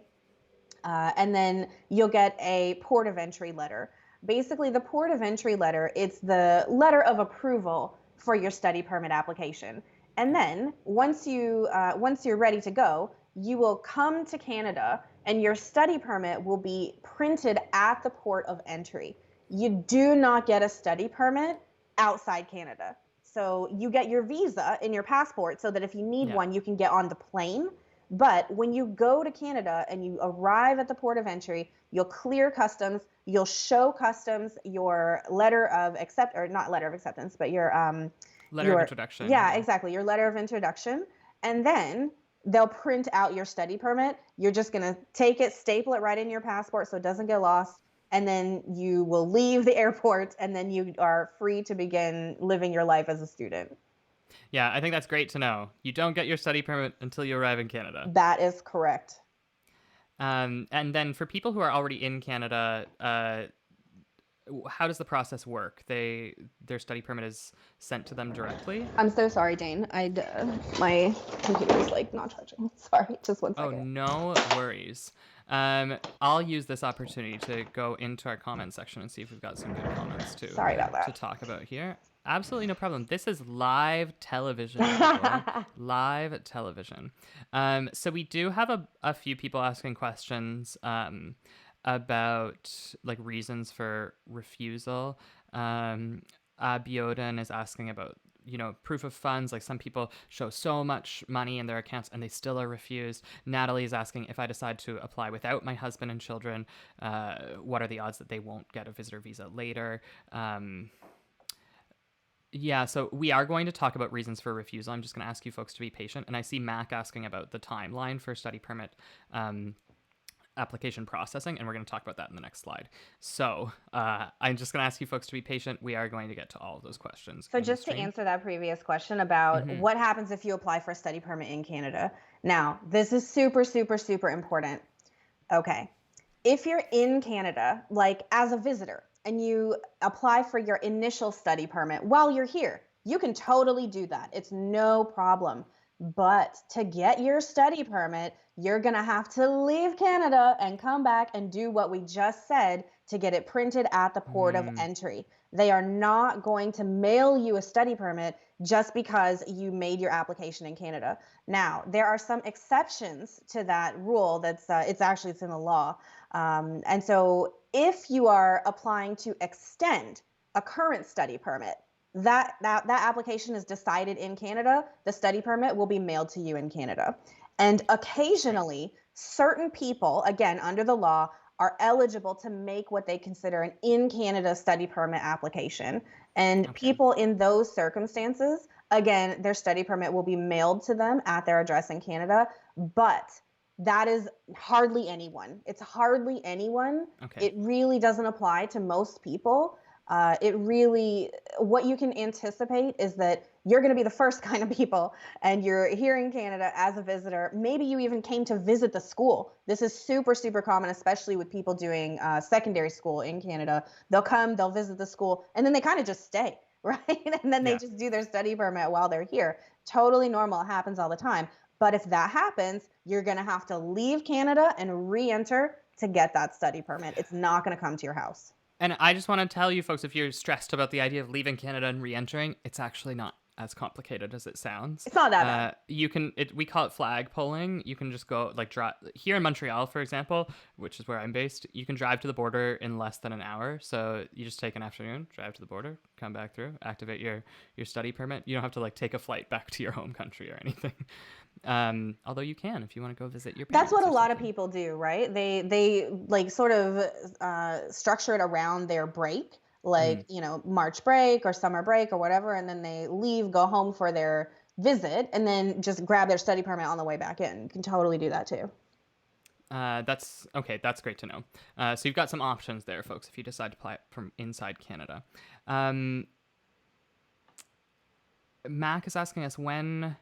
And then you'll get a port of entry letter. Basically, the port of entry letter, it's the letter of approval for your study permit application. And Okay. then once you're ready to go, you will come to Canada, and your study permit will be printed at the port of entry. You do not get a study permit outside Canada. So you get your visa in your passport so that if you need Yeah. one, you can get on the plane. But when you go to Canada and you arrive at the port of entry, you'll clear customs, you'll show customs your letter of accept, or not letter of acceptance, but Letter of your introduction. yeah, Yeah. exactly, your letter of introduction. And then they'll print out your study permit. You're just going to take it, staple it right in your passport so it doesn't get lost, and then you will leave the airport, and then you are free to begin living your life as a student. Yeah. I think that's great to know. You don't get your study permit until you arrive in Canada. That is correct. And then for people who are already in Canada, how does the process work? Their study permit is sent to them directly? I'm so sorry, Dane. My computer's like not charging. Sorry, just one Oh, second. no worries. I'll use this opportunity to go into our comment section and see if we've got some good comments Sorry about to that. talk about here. Absolutely no problem. This is live television, people. Live television. So we do have a few people asking questions about like reasons for refusal. Um, Bioden is asking about proof of funds. Like some people show so much money in their accounts and they still are refused. Natalie is asking, if I decide to apply without my husband and children, what are the odds that they won't get a visitor visa later? Yeah, so we are going to talk about reasons for refusal. I'm just going to ask you folks to be patient. And I see Mac asking about the timeline for study permit application processing, and we're going to talk about that in the next slide. So I'm just going to ask you folks to be patient. We are going to get to all of those questions So in the just to stream. answer that previous question about Mm-hmm. what happens if you apply for a study permit in Canada. Now, this is super, super, super important. Okay. If you're in Canada, like as a visitor, and you apply for your initial study permit while you're here, you can totally do that. It's no problem. But to get your study permit, you're going to have to leave Canada and come back and do what we just said to get it printed at the port of Mm, entry. They are not going to mail you a study permit just because you made your application in Canada. Now, there are some exceptions to that rule. It's in the law. And so if you are applying to extend a current study permit, that application is decided in Canada, the study permit will be mailed to you in Canada. And okay. occasionally, certain people, again, under the law, are eligible to make what they consider an in Canada study permit application. And Okay. people in those circumstances, again, their study permit will be mailed to them at their address in Canada. But that is hardly anyone. It's hardly anyone. Okay. It really doesn't apply to most people. It really, what you can anticipate is that you're going to be the first kind of people, and you're here in Canada as a visitor. Maybe you even came to visit the school. This is super, super common, especially with people doing secondary school in Canada. They'll come, they'll visit the school, and then they kind of just stay, right? And then they Yeah. just do their study permit while they're here. Totally normal. It happens all the time. But if that happens, you're going to have to leave Canada and re-enter to get that study permit. It's not going to come to your house. And I just want to tell you folks, if you're stressed about the idea of leaving Canada and re-entering, it's actually not as complicated as it sounds. It's not that bad. We call it flag polling. You can just go like drive here in Montreal, for example, which is where I'm based. You can drive to the border in less than an hour. So you just take an afternoon, drive to the border, come back through, activate your study permit. You don't have to like take a flight back to your home country or anything. Although you can if you want to go visit your That's parents what a or lot of something. people do, right? They like sort of structure it around their break, Mm. like March break or summer break or whatever, and then they leave, go home for their visit, and then just grab their study permit on the way back in. You can totally do that too. That's okay. That's great to know. So you've got some options there, folks, if you decide to apply it from inside Canada. Um, Mac is asking us when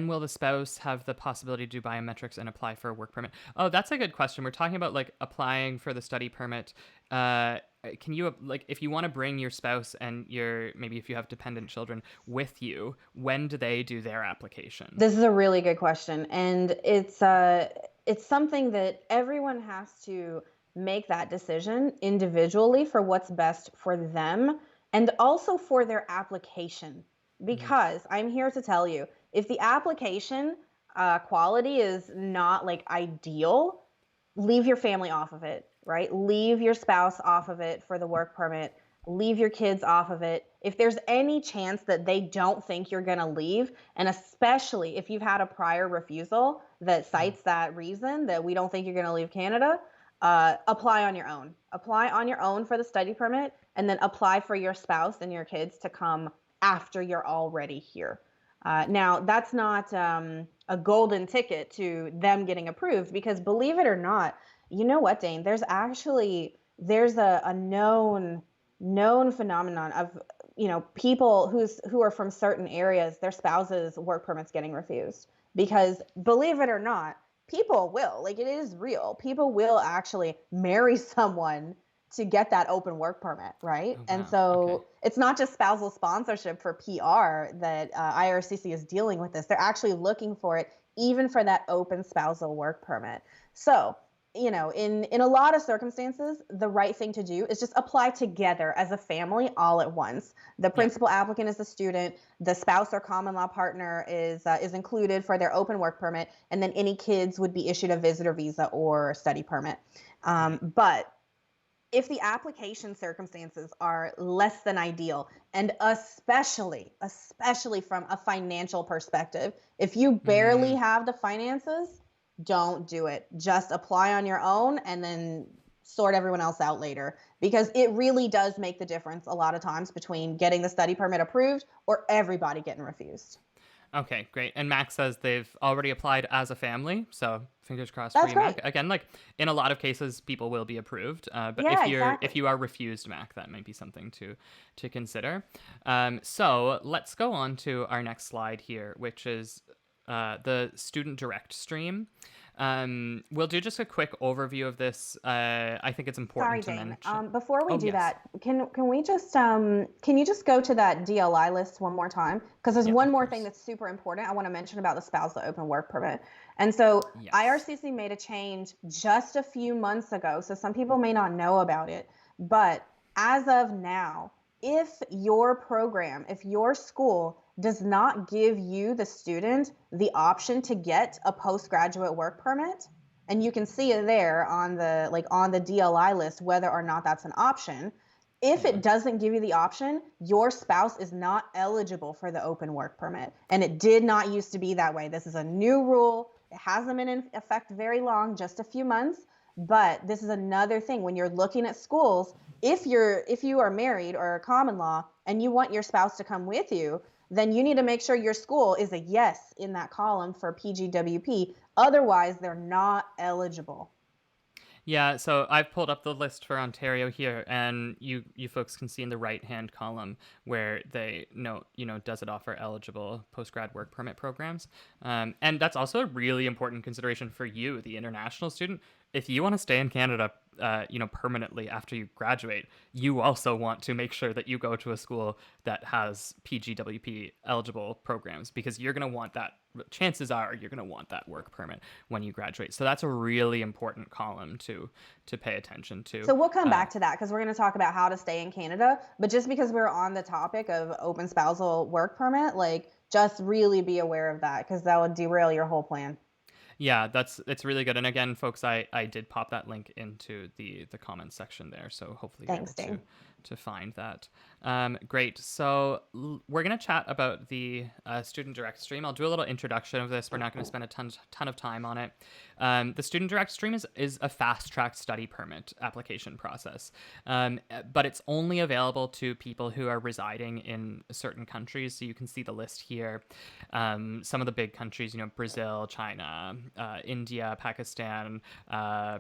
will the spouse have the possibility to do biometrics and apply for a work permit? Oh, that's a good question. We're talking about like applying for the study permit. Can you like if you want to bring your spouse and your maybe if you have dependent children with you, when do they do their application? This is a really good question, and it's something that everyone has to make that decision individually for what's best for them and also for their application. Mm-hmm. Because I'm here to tell you, if the application quality is not like ideal, leave your family off of it, right? Leave your spouse off of it for the work permit. Leave your kids off of it. If there's any chance that they don't think you're going to leave, and especially if you've had a prior refusal that cites that reason that we don't think you're going to leave Canada, apply on your own. Apply on your own for the study permit, and then apply for your spouse and your kids to come after you're already here. Now, that's not a golden ticket to them getting approved because believe it or not, you know what, Dane? There's a known phenomenon of people who are from certain areas, their spouses' work permits getting refused because believe it or not, people will like it is real. People will actually marry someone to get that open work permit, right? Oh, And wow. Okay. so it's not just spousal sponsorship for PR that IRCC is dealing with this. They're actually looking for it even for that open spousal work permit. So, in a lot of circumstances, the right thing to do is just apply together as a family all at once. The Yeah. principal applicant is the student, the spouse or common law partner is included for their open work permit, and then any kids would be issued a visitor visa or study permit. Great. But if the application circumstances are less than ideal, and especially from a financial perspective, if you barely Mm, have the finances, don't do it. Just apply on your own and then sort everyone else out later, because it really does make the difference a lot of times between getting the study permit approved or everybody getting refused. okay, great. And Max says they've already applied as a family, so fingers crossed for That's you, great. Mac. Again, like in a lot of cases, people will be approved, but Yeah, if exactly. you are refused, Mac, that might be something to consider. So let's go on to our next slide here, which is the student direct stream. We'll do just a quick overview of this. I think it's Sorry, important to Dane. mention. Before we Oh do yes, that, can you just go to that DLI list one more time? Because there's yeah, one of more thing course. that's super important I want to mention about the spousal open work permit. And so Yes. IRCC made a change just a few months ago, so some people may not know about it. But as of now, if your school does not give you, the student, the option to get a postgraduate work permit, and you can see it there on the DLI list whether or not that's an option. If Yeah. it doesn't give you the option, your spouse is not eligible for the open work permit. And it did not used to be that way. This is a new rule. It hasn't been in effect very long, just a few months. But this is another thing when you're looking at schools. If you are married or a common law and you want your spouse to come with you, then you need to make sure your school is a yes in that column for PGWP. Otherwise, they're not eligible. Yeah, so I've pulled up the list for Ontario here, and you folks can see in the right hand column where they note, does it offer eligible post grad work permit programs? And that's also a really important consideration for you, the international student. If you want to stay in Canada, permanently after you graduate, you also want to make sure that you go to a school that has PGWP eligible programs because you're going to want that. Chances are you're going to want that work permit when you graduate. So that's a really important column to pay attention to. So we'll come back to that because we're going to talk about how to stay in Canada. But just because we're on the topic of open spousal work permit, like just really be aware of that because that would derail your whole plan. Yeah, it's really good. And again, folks, I did pop that link into the comments section there, so hopefully you're able Thanks, Dane. to find that. Great. So we're gonna chat about the student direct stream. I'll do a little introduction of this. We're not going to spend a ton of time on it. The student direct stream is a fast track study permit application process, but it's only available to people who are residing in certain countries. So you can see the list here. Some of the big countries, Brazil, China, India, Pakistan,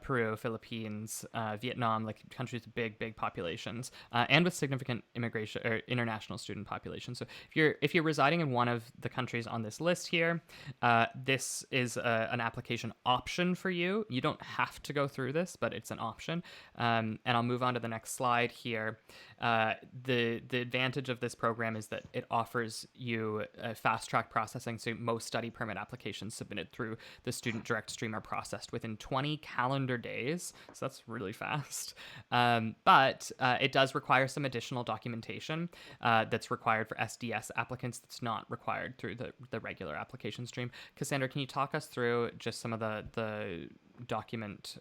Peru, Philippines, Vietnam, like countries with big populations, and with significant immigration or international student populations. So if you're residing in one of the countries on this list here, this is an application option for you. You don't have to go through this, but it's an option. And I'll move on to the next slide here. The advantage of this program is that it offers you fast track processing. So most study permit applications submitted through the student direct stream are processed within 20 calendar days. So that's really fast. But it does require some additional documentation that's required for SDS applicants that's not required through the regular application stream. Cassandra, can you talk us through just some of the document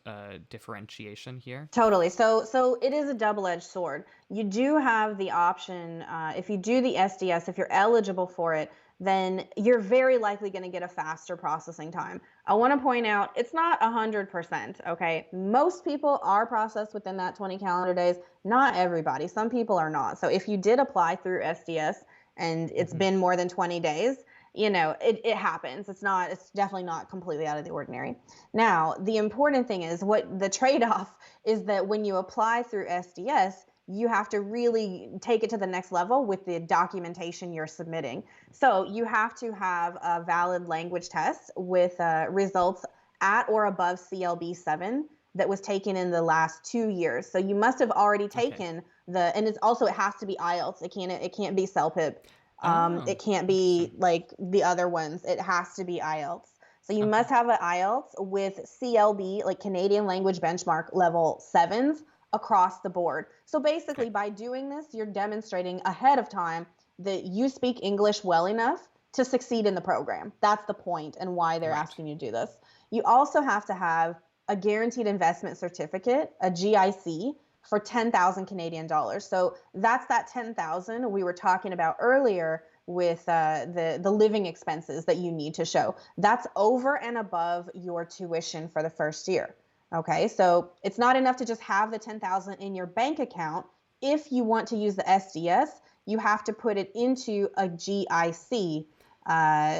differentiation here? Totally. So it is a double-edged sword. You do have the option, if you do the SDS, if you're eligible for it, then you're very likely going to get a faster processing time. I want to point out it's not 100%, okay? Most people are processed within that 20 calendar days. Not everybody. Some people are not. So if you did apply through SDS and it's Mm-hmm. been more than 20 days, it happens. It's definitely not completely out of the ordinary. Now, the important thing is what the trade-off is that when you apply through SDS, you have to really take it to the next level with the documentation you're submitting. So you have to have a valid language test with results at or above CLB 7 that was taken in the last 2 years. So you must have already Okay. taken and it's also, it has to be IELTS. It can't be CELPIP. Oh, It can't be interesting. like the other ones. It has to be IELTS. So you Okay. must have an IELTS with CLB, like Canadian Language Benchmark level sevens across the board. So Okay. basically, by doing this, you're demonstrating ahead of time that you speak English well enough to succeed in the program. That's the point and why they're Right. asking you to do this. You also have to have a guaranteed investment certificate, a GIC, for 10,000 Canadian dollars. So that's that 10,000 we were talking about earlier with the living expenses that you need to show. That's over and above your tuition for the first year. Okay, so it's not enough to just have the 10,000 in your bank account. If you want to use the SDS, you have to put it into a GIC,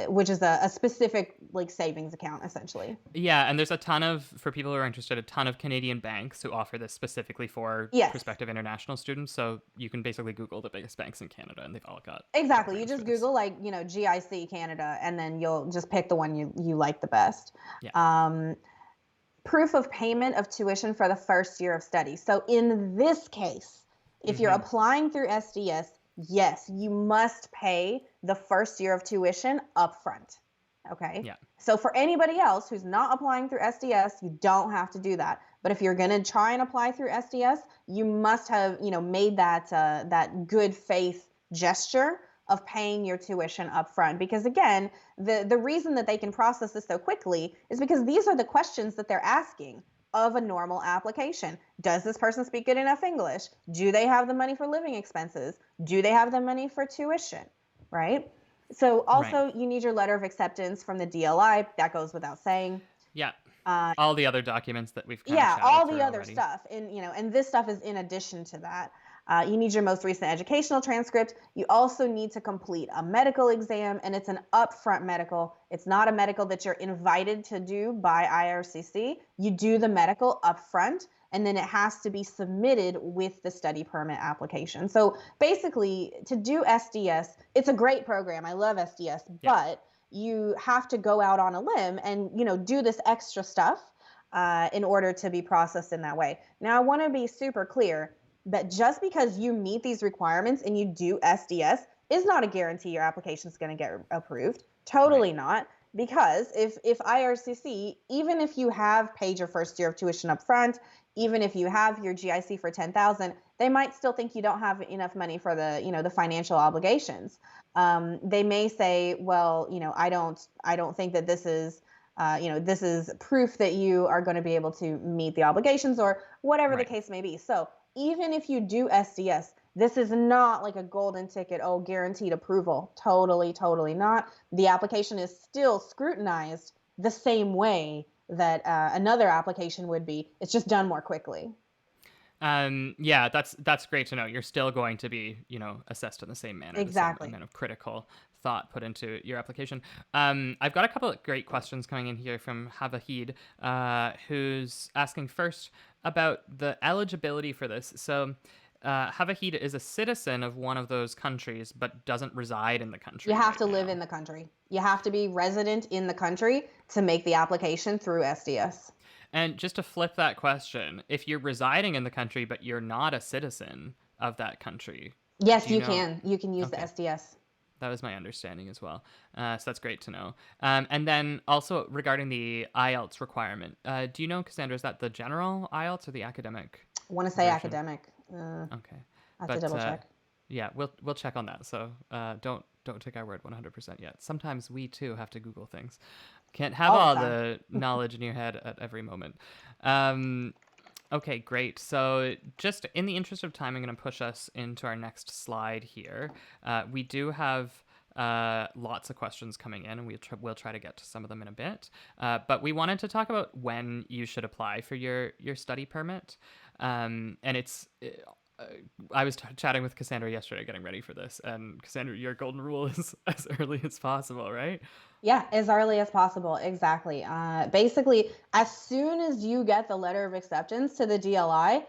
which is a specific like savings account essentially. Yeah, and there's a ton of, for people who are interested, a ton of Canadian banks who offer this specifically for Yes, prospective international students. So you can basically Google the biggest banks in Canada, and they've all got exactly. You programs for just this. Google like, GIC Canada, and then you'll just pick the one you like the best. Yeah. Um, Proof of payment of tuition for the first year of study. So in this case, if you're Mm-hmm. applying through SDS, yes, you must pay the first year of tuition upfront. Okay. Yeah. So for anybody else who's not applying through SDS, you don't have to do that. But if you're going to try and apply through SDS, you must have, made that good faith gesture of paying your tuition upfront. Because again, the reason that they can process this so quickly is because these are the questions that they're asking of a normal application. Does this person speak good enough English? Do they have the money for living expenses? Do they have the money for tuition? Right? So Right. also you need your letter of acceptance from the DLI. That goes without saying. Yeah. Uh, All the other documents that we've kind of yeah, chatted all the through other already. stuff, and this stuff is in addition to that. You need your most recent educational transcript. You also need to complete a medical exam, and it's an upfront medical. It's not a medical that you're invited to do by IRCC. You do the medical upfront, and then it has to be submitted with the study permit application. So basically, to do SDS, it's a great program. I love SDS, Yeah. but you have to go out on a limb and do this extra stuff in order to be processed in that way. Now, I want to be super clear that just because you meet these requirements and you do SDS is not a guarantee your application is going to get approved. Right. Totally not. Because if IRCC, even if you have paid your first year of tuition up front, even if you have your GIC for 10,000, they might still think you don't have enough money for the financial obligations. They may say, well, I don't think that this is proof that you are going to be able to meet the obligations or whatever the Right. case may be. So even if you do SDS, this is not like a golden ticket, oh, guaranteed approval. Totally, totally not. The application is still scrutinized the same way that another application would be. It's just done more quickly. Yeah, that's great to know. You're still going to be, assessed in the same manner, the same Exactly. amount of critical thought put into your application. I've got a couple of great questions coming in here from Havahid, who's asking first about the eligibility for this. So, Havahid is a citizen of one of those countries, but doesn't reside in the You country have right to live now. in the country. You have to be resident in the country to make the application through SDS. And just to flip that question, if you're residing in the country but you're not a citizen of that country, Yes, do you you know? can. You can use the Okay. SDS. That was my understanding as well. So that's great to know. And then also regarding the IELTS requirement, do you know, Cassandra, is that the general IELTS or the academic I want to say version? academic. Okay, I have to but double check. yeah, we'll check on that. So don't take our word 100% yet. Sometimes we too have to Google things. Can't have All the all time. the knowledge in your head at every moment. Um, Okay, great. So, just in the interest of time, I'm going to push us into our next slide here. We do have lots of questions coming in, and we'll try to get to some of them in a bit. But we wanted to talk about when you should apply for your study permit. And I was chatting with Cassandra yesterday, getting ready for this, and Cassandra, your golden rule is as early as possible, right? Yeah, as early as possible. Exactly. Basically, as soon as you get the letter of acceptance to the DLI,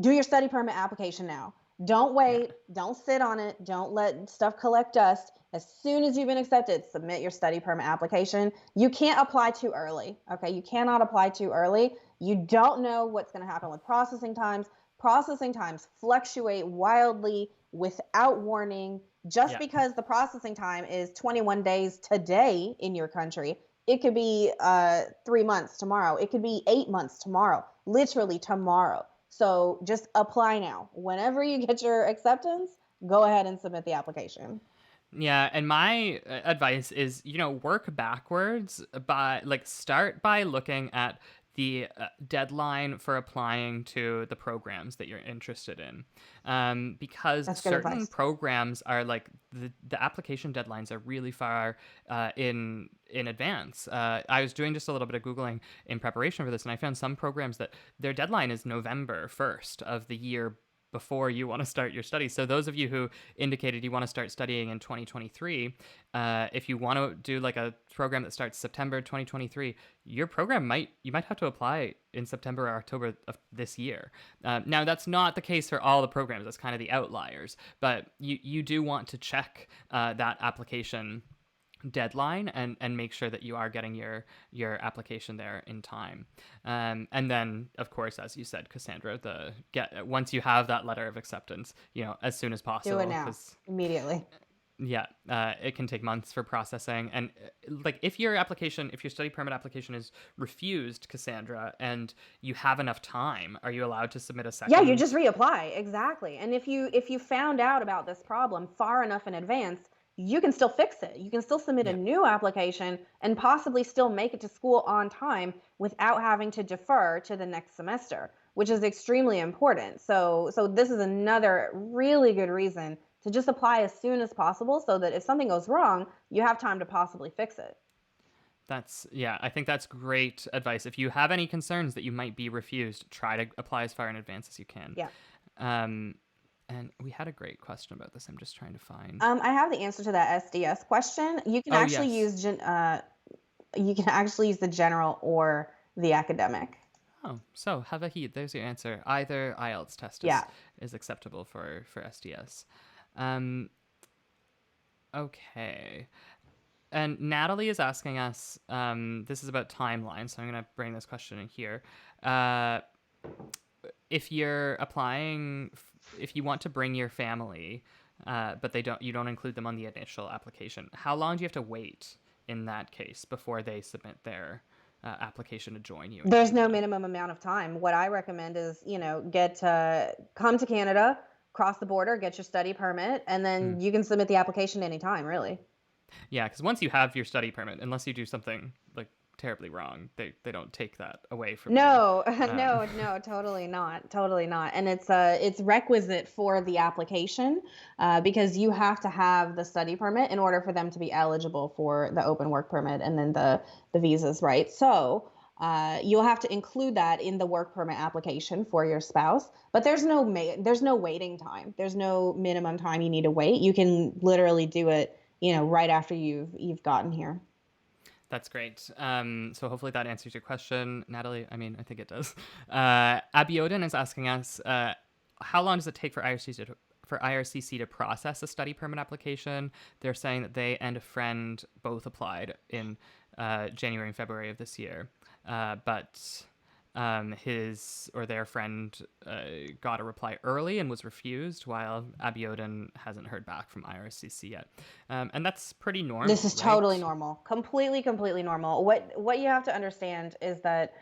do your study permit application now. Don't Yeah. wait. Don't sit on it. Don't let stuff collect dust. As soon as you've been accepted, submit your study permit application. You can't apply too early. Okay. You cannot apply too early You don't know what's going to happen with processing times. Processing times fluctuate wildly without warning. Just Yeah. because the processing time is 21 days today in your country, it could be 3 months tomorrow. It could be 8 months tomorrow, literally tomorrow. So just apply now. Whenever you get your acceptance, go ahead and submit the application. Yeah, and my advice is, work backwards by start by looking at the deadline for applying to the programs that you're interested in, because That's good certain advice. programs are like the application deadlines are really far in advance. I was doing just a little bit of googling in preparation for this, and I found some programs that their deadline is November 1st of the year before you want to start your studies. So those of you who indicated you want to start studying in 2023, if you want to do like a program that starts September 2023, your program you might have to apply in September or October of this year. Now that's not the case for all the programs. That's kind of the outliers, but you do want to check that application deadline and make sure that you are getting your application there in time. And then, of course, as you said, Cassandra, the get once you have that letter of acceptance, as soon as Do it possible, now, because immediately. yeah, it can take months for processing. And like if your study permit application is refused, Cassandra, and you have enough time, are you allowed to submit a Yeah, you second? just reapply. Exactly. And if you found out about this problem far enough in advance, you can still fix it. You can still submit a Yeah. new application and possibly still make it to school on time without having to defer to the next semester, which is extremely important. So this is another really good reason to just apply as soon as possible so that if something goes wrong, you have time to possibly fix it. Yeah, I think that's great advice. If you have any concerns that you might be refused, try to apply as far in advance as you can. Yeah. Um, and we had a great question about this. I'm just trying to find. I have the answer to that SDS question. Oh, yes. You can actually use the general or the academic. Oh, so have a heat. There's your answer. Either IELTS test is, Yeah. is acceptable for SDS. Um, okay. And Natalie is asking us, this is about timeline, so I'm going to bring this question in here. Uh, if you're applying, if you want to bring your family, but you don't include them on the initial application, how long do you have to wait in that case before they submit their application to join you in There's no Canada? minimum amount of time. What I recommend is, come to Canada, cross the border, get your study permit, and Hmm. then you can submit the application anytime, really. Yeah, because once you have your study permit, unless you do something like terribly wrong, they don't take that away from you. No, Um, no, totally not, totally not. And it's requisite for the application because you have to have the study permit in order for them to be eligible for the open work permit and then the visas, right? So you'll have to include that in the work permit application for your spouse. But there's no waiting time. There's no minimum time you need to wait. You can literally do it, right after you've gotten here. That's great. So hopefully that answers your question, Natalie. I mean, I think it does. Abiodun is asking us, how long does it take for IRCC to process a study permit application? They're saying that they and a friend both applied in January and February of this year, but his or their friend got a reply early and was refused, while Abiodun hasn't heard back from IRCC yet. And that's pretty This normal, is totally right? normal. Completely, completely normal. What you have to understand is that,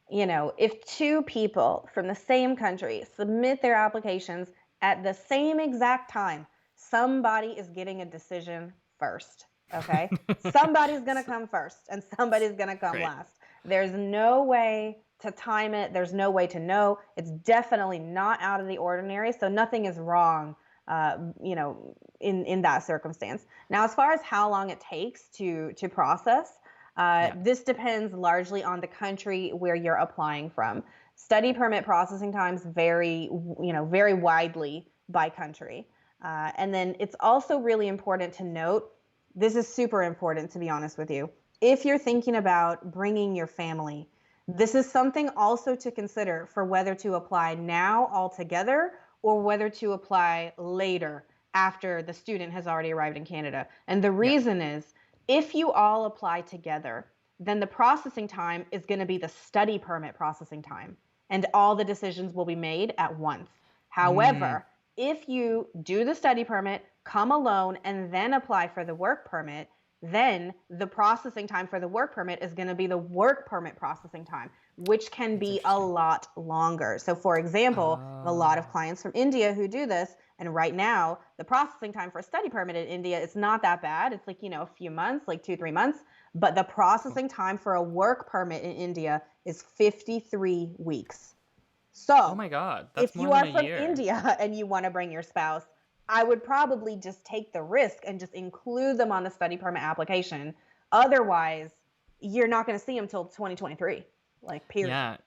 if two people from the same country submit their applications at the same exact time, somebody is getting a decision first. Okay? Somebody's going to So, come first and somebody's going to come great. last. There's no way to time it. There's no way to know. It's definitely not out of the ordinary. So nothing is wrong, in that circumstance. Now, as far as how long it takes to process, Yeah. this depends largely on the country where you're applying from. Study permit processing times vary, very widely by country. And then it's also really important to note, this is super important to be honest with you. If you're thinking about bringing your family, this is something also to consider for whether to apply now altogether or whether to apply later after the student has already arrived in Canada. And the Yeah. reason is if you all apply together, then the processing time is going to be the study permit processing time, and all the decisions will be made at once. Mm. However, if you do the study permit, come alone, and then apply for the work permit, then the processing time for the work permit is going to be the work permit processing time, which can That's be a interesting. lot longer. So, for example, I have a lot of Oh. clients from India who do this. And right now, the processing time for a study permit in India is not that bad. It's like, a few months, like 2, 3 months. But the Cool. processing time for a work permit in India is 53 weeks. Oh So, my God, that's if more you than are a from year. India and you want to bring your spouse, I would probably just take the risk and just include them on the study permit application. Otherwise, you're not going to see them till 2023, like, period. Yeah.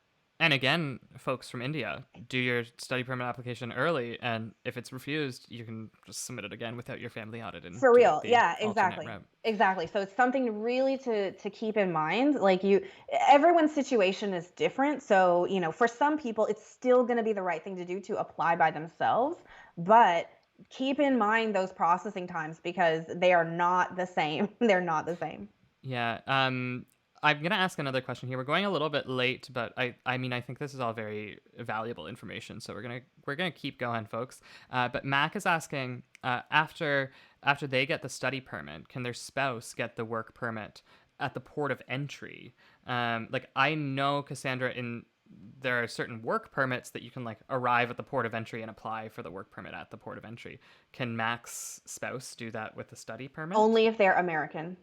And again, folks from India, do your study permit application early, and if it's refused, you can just submit it again without your family audit and For do it real. the Yeah, alternate exactly. route. Exactly. So it's something really to keep in mind. Like, everyone's situation is different. So, for some people it's still going to be the right thing to do to apply by themselves, but keep in mind those processing times because they are not the same. They're not the same. Yeah. I'm gonna ask another question here. We're going a little bit late, but I mean, I think this is all very valuable information. So we're gonna keep going, folks. But Mac is asking, after they get the study permit, can their spouse get the work permit at the port of entry? Like I know Cassandra, in there are certain work permits that you can like arrive at the port of entry and apply for the work permit at the port of entry. Can Mac's spouse do that with the study permit? Only if they're American.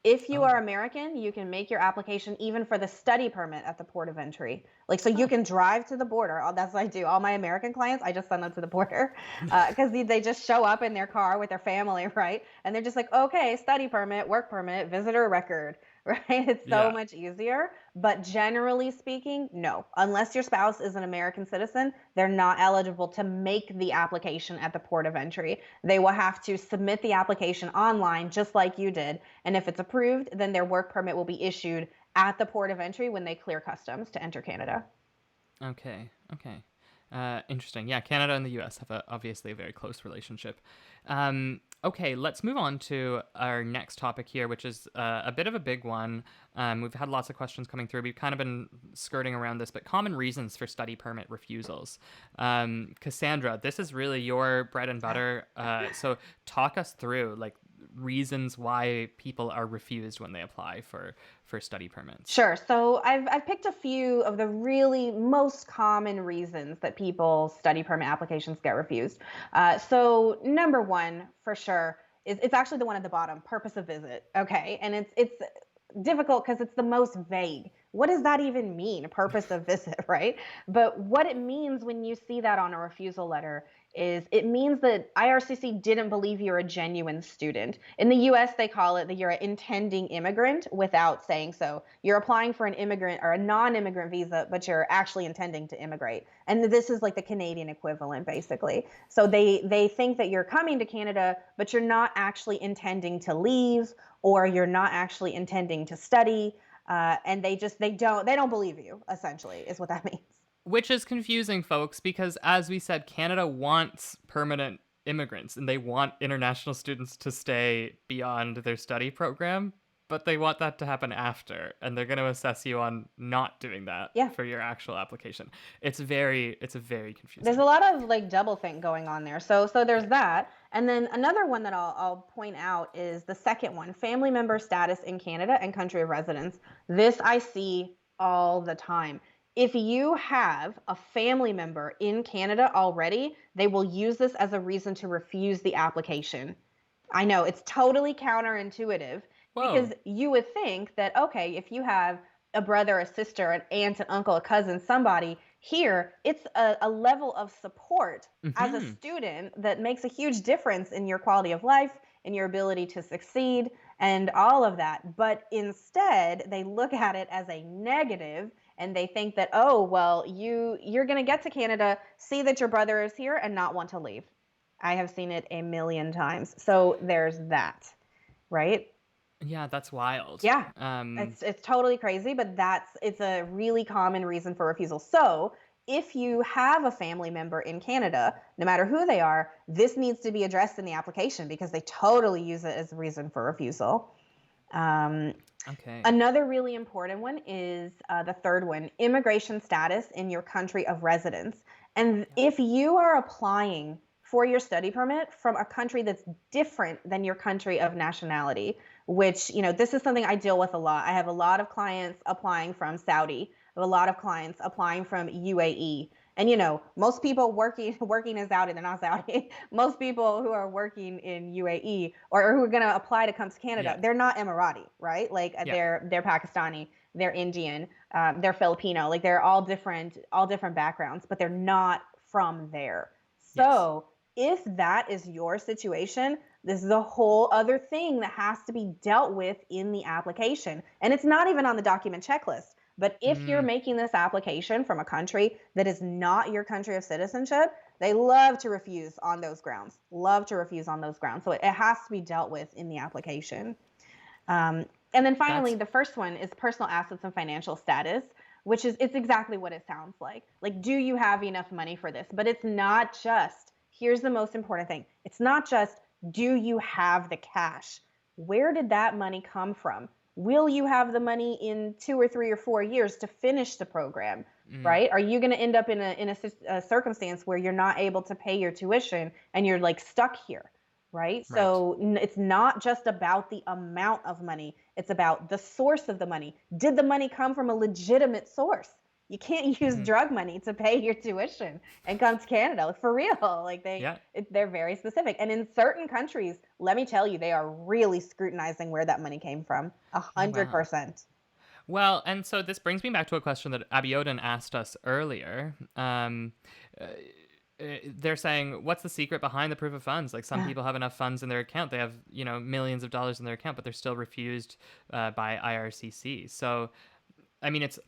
If you are Oh. American, you can make your application even for the study permit at the port of entry. Like, so you Oh. can drive to the border. That's what I do. All my American clients, I just send them to the border because they just show up in their car with their family, right? And they're just like, okay, study permit, work permit, visitor record, right? It's so Yeah. much easier. But generally speaking, no. Unless your spouse is an American citizen, they're not eligible to make the application at the port of entry. They will have to submit the application online, just like you did, and if it's approved, then their work permit will be issued at the port of entry when they clear customs to enter Canada. Okay. Okay. Interesting. Yeah, Canada and the U.S. have obviously a very close relationship. Okay, let's move on to our next topic here, which is a bit of a big one. We've had lots of questions coming through. We've kind of been skirting around this, but common reasons for study permit refusals. Cassandra, this is really your bread and butter. So talk us through like reasons why people are refused when they apply for study permits. Sure. So I've picked a few of the really most common reasons that people's study permit applications get refused. So number one, for sure, is it's actually the one at the bottom, purpose of visit. Okay, and it's difficult because it's the most vague. What does that even mean, purpose of visit, right? But what it means when you see that on a refusal letter is it means that IRCC didn't believe you're a genuine student. In the US, they call it that you're an intending immigrant without saying so. You're applying for an immigrant or a non immigrant visa, but you're actually intending to immigrate. And this is like the Canadian equivalent, basically. So they think that you're coming to Canada, but you're not actually intending to leave or you're not actually intending to study. And they don't believe you, essentially, is what that means. Which is confusing, folks, because as we said, Canada wants permanent immigrants and they want international students to stay beyond their study program, but they want that to happen after, and they're going to assess you on not doing that Yeah. for your actual application. It's a very There's confusing. a lot of like double think going on there. So there's that. And then another one that I'll point out is the second one, family member status in Canada and country of residence. This I see all the time. If you have a family member in Canada already, they will use this as a reason to refuse the application. I know it's totally counterintuitive because Whoa. you would think that, okay, if you have a brother, a sister, an aunt, an uncle, a cousin, somebody here, it's a level of support as a Hmm. student that makes a huge difference in your quality of life, in your ability to succeed, and all of that. But instead, they look at it as a negative and they think that, oh, well, you're going to get to Canada, see that your brother is here and not want to leave. I have seen it a million times. So there's that, right? Yeah, that's wild. Yeah. It's totally crazy, but it's a really common reason for refusal. So, if you have a family member in Canada, no matter who they are, this needs to be addressed in the application because they totally use it as a reason for refusal. Okay. Another really important one is the third one, immigration status in your country of residence. And Yep. if you are applying for your study permit from a country that's different than your country of nationality, which, this is something I deal with a lot. I have a lot of clients applying from Saudi, I have a lot of clients applying from UAE. And most people working in Saudi, they're not Saudi. Most people who are working in UAE or who are going to apply to come to Canada, Yeah. they're not Emirati, right? Like Yeah. they're Pakistani, they're Indian, they're Filipino. Like they're all different backgrounds, but they're not from there. Yes. So if that is your situation, this is a whole other thing that has to be dealt with in the application, and it's not even on the document checklist. But if you're Mm, making this application from a country that is not your country of citizenship, they love to refuse on those grounds. Love to refuse on those grounds. So it has to be dealt with in the application. Um, and then finally, that's the first one is personal assets and financial status, which is it's exactly what it sounds like. Like, do you have enough money for this? But it's not just, here's the most important thing. It's not just, do you have the cash? Where did that money come from? Will you have the money in 2 or 3 or 4 years to finish the program? mm, Right? Are you going to end up in a circumstance where you're not able to pay your tuition and you're like stuck here? Right? right. So it's not just about the amount of money, it's about the source of the money. Did the money come from a legitimate source? You can't use Hmm. drug money to pay your tuition and come to Canada for real. Like Yeah. they're very specific. And in certain countries, let me tell you, they are really scrutinizing where that money came from. A Oh hundred wow. percent. Well, and so this brings me back to a question that Abiodun asked us earlier. Uh, they're saying, what's the secret behind the proof of funds? Like some people have enough funds in their account, they have millions of dollars in their account, but they're still refused by IRCC. So I mean, it's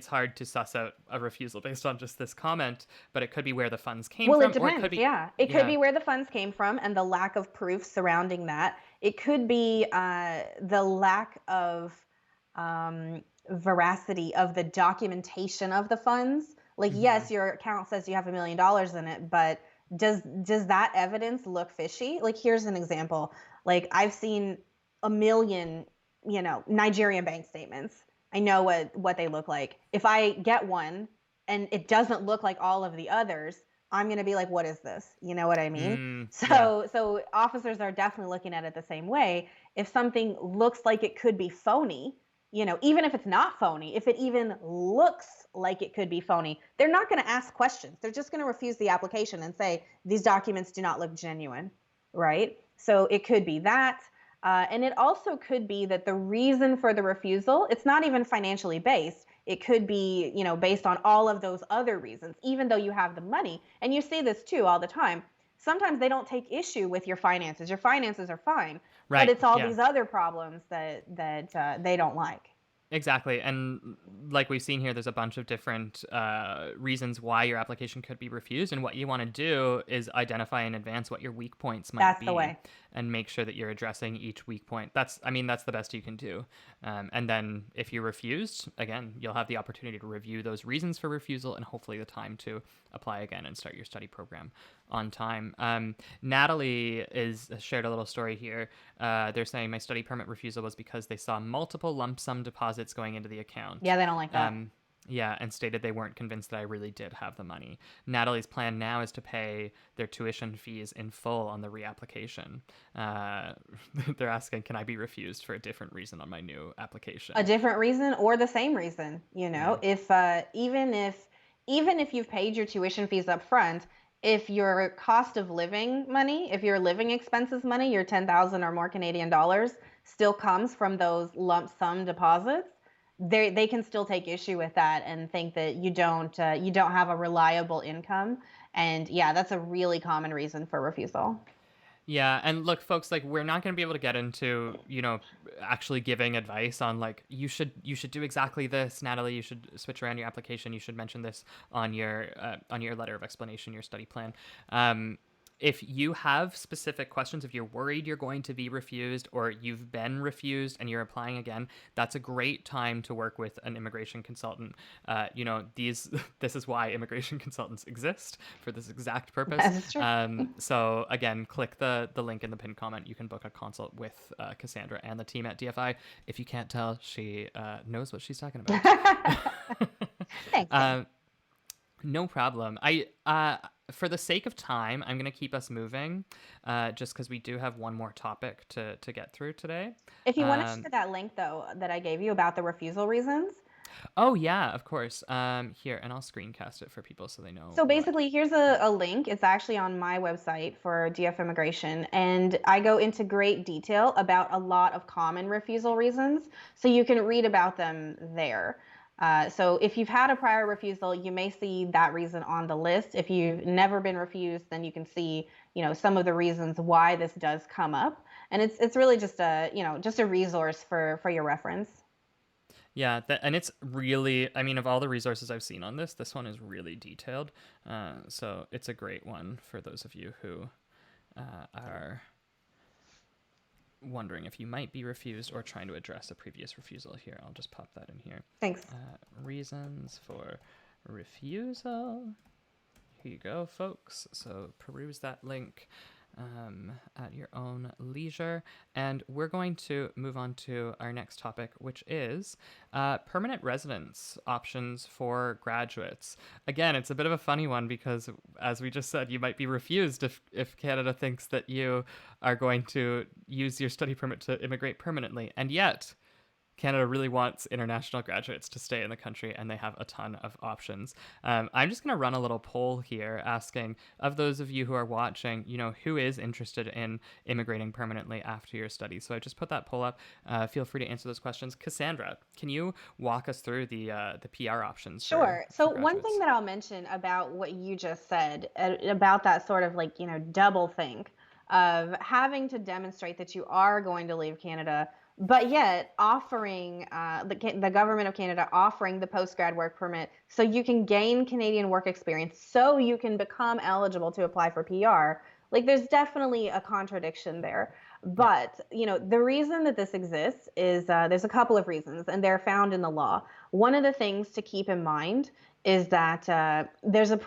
hard to suss out a refusal based on just this comment, but it could be where the funds came Well, it from, or it could depends. be, Yeah. It could yeah. be where the funds came from and the lack of proof surrounding that. It could be the lack of veracity of the documentation of the funds. Like, Hmm. yes, your account says you have $1 million in it, but does that evidence look fishy? Like, here's an example. Like, I've seen a million, Nigerian bank statements. I know what they look like. If I get one and it doesn't look like all of the others, I'm going to be like, what is this? You know what I mean? Mm, yeah. So officers are definitely looking at it the same way. If something looks like it could be phony, even if it's not phony, if it even looks like it could be phony, they're not going to ask questions. They're just going to refuse the application and say, these documents do not look genuine, right? So it could be that. And it also could be that the reason for the refusal, it's not even financially based. It could be, based on all of those other reasons, even though you have the money. And you see this too all the time. Sometimes they don't take issue with your finances. Your finances are fine, but Right. it's all Yeah. these other problems that they don't like. Exactly. And like we've seen here, there's a bunch of different reasons why your application could be refused. And what you want to do is identify in advance what your weak points might That's the be way. and make sure that you're addressing each weak point. That's the best you can do. And then if you're refused, again, you'll have the opportunity to review those reasons for refusal and hopefully the time to apply again and start your study program on time. Natalie is shared a little story here. They're saying my study permit refusal was because they saw multiple lump sum deposits going into the account. Yeah, they don't like that. Yeah, and stated they weren't convinced that I really did have the money. Natalie's plan now is to pay their tuition fees in full on the reapplication. Uh, they're asking, can I be refused for a different reason on my new A application? different reason or the same reason, Yeah. if even if you've paid your tuition fees up front, if your cost of living money, if your living expenses money, your 10,000 or more Canadian dollars still comes from those lump sum deposits, they can still take issue with that and think that you don't have a reliable income. And yeah, that's a really common reason for refusal. Yeah, and look, folks, like we're not going to be able to get into, actually giving advice on like you should do exactly this, Natalie. You should switch around your application. You should mention this on your letter of explanation, your study plan. Um, if you have specific questions, if you're worried you're going to be refused or you've been refused and you're applying again, that's a great time to work with an immigration consultant. These this is why immigration consultants exist, for this exact purpose. That's true. So again, click the link in the pinned comment. You can book a consult with Cassandra and the team at DFI. If you can't tell, she knows what she's talking about. Thanks, Dan. No problem. I For the sake of time, I'm going to keep us moving, just because we do have one more topic to get through today. If you want to Um, share that link, though, that I gave you about the refusal reasons. oh yeah, of course. Here, and I'll screencast it for people so they know So what. basically, here's a link. It's actually on my website for DF Immigration, and I go into great detail about a lot of common refusal reasons. So you can read about them there. So if you've had a prior refusal, you may see that reason on the list. If you've never been refused, then you can see, some of the reasons why this does come up. And it's really just a resource for your reference. Yeah, and it's really, I mean, of all the resources I've seen on this one is really detailed. So it's a great one for those of you who are wondering if you might be refused or trying to address a previous refusal. Here, I'll just pop that in here. Thanks. Reasons for refusal. Here you go, folks. So peruse that link at your own leisure. And we're going to move on to our next topic, which is permanent residence options for graduates. Again, it's a bit of a funny one because, as we just said, you might be refused if Canada thinks that you are going to use your study permit to immigrate permanently. And yet, Canada really wants international graduates to stay in the country, and they have a ton of options. I'm just going to run a little poll here asking, of those of you who are watching, who is interested in immigrating permanently after your studies? So I just put that poll up. Feel free to answer those questions. Cassandra, can you walk us through the PR options Sure. for So one thing graduates? that I'll mention about what you just said, about that sort of like, double think of having to demonstrate that you are going to leave Canada, but yet offering the government of Canada offering the postgrad work permit so you can gain Canadian work experience so you can become eligible to apply for PR. Like there's definitely a contradiction there. Yeah. But, the reason that this exists is there's a couple of reasons, and they're found in the law. One of the things to keep in mind is that there's a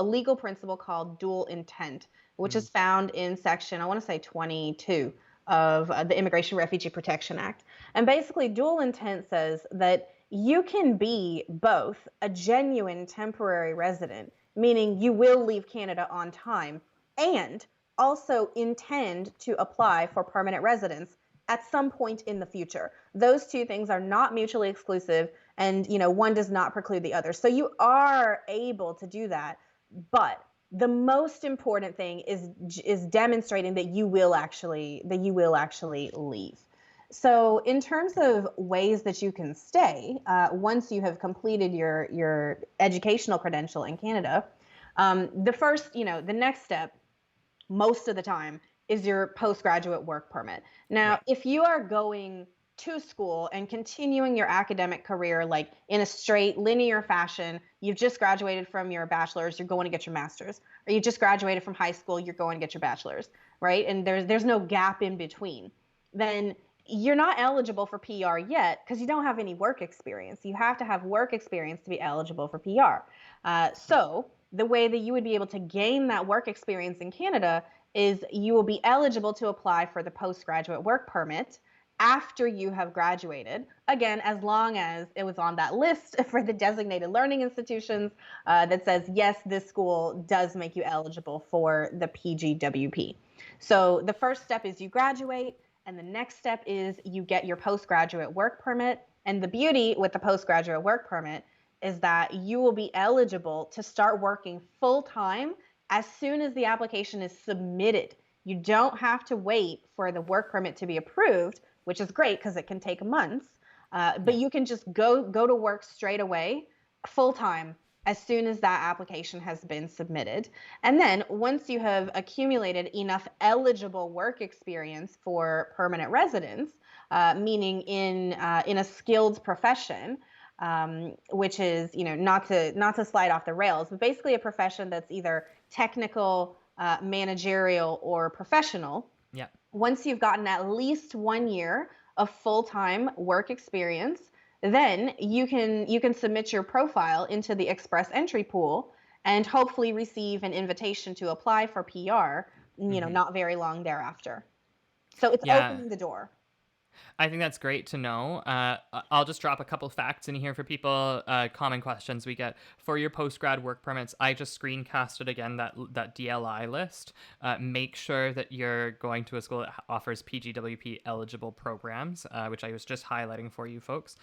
legal principle called dual intent, which Mm. is found in section, I want to say 22 of the Immigration Refugee Protection Act. And basically, dual intent says that you can be both a genuine temporary resident, meaning you will leave Canada on time, and also intend to apply for permanent residence at some point in the future. Those two things are not mutually exclusive, and one does not preclude the other. So you are able to do that, but the most important thing is demonstrating that you will actually leave. So in terms of ways that you can stay, once you have completed your educational credential in Canada, the next step most of the time is your postgraduate work permit. Now, Right. if you are going to school and continuing your academic career like in a straight linear fashion, you've just graduated from your bachelor's, you're going to get your master's, or you just graduated from high school, you're going to get your bachelor's, right? And there's no gap in between. Then you're not eligible for PR yet because you don't have any work experience. You have to have work experience to be eligible for PR. So the way that you would be able to gain that work experience in Canada is you will be eligible to apply for the postgraduate work permit after you have graduated. Again, as long as it was on that list for the designated learning institutions that says, yes, this school does make you eligible for the PGWP. So the first step is you graduate, and the next step is you get your postgraduate work permit. And the beauty with the postgraduate work permit is that you will be eligible to start working full time as soon as the application is submitted. You don't have to wait for the work permit to be approved, which is great because it can take months. But Yeah. you can just go to work straight away, full time, as soon as that application has been submitted. And then once you have accumulated enough eligible work experience for permanent residence, meaning in a skilled profession, which is not to slide off the rails, but basically a profession that's either technical, managerial, or professional. Yeah. Once you've gotten at least 1 year of full-time work experience, then you can submit your profile into the express entry pool and hopefully receive an invitation to apply for PR, Hmm. not very long thereafter. So it's Yeah. opening the door. I think that's great to know. I'll just drop a couple facts in here for people. Common questions we get for your post grad work permits. I just screencasted again that DLI list. Make sure that you're going to a school that offers PGWP eligible programs, which I was just highlighting for you folks.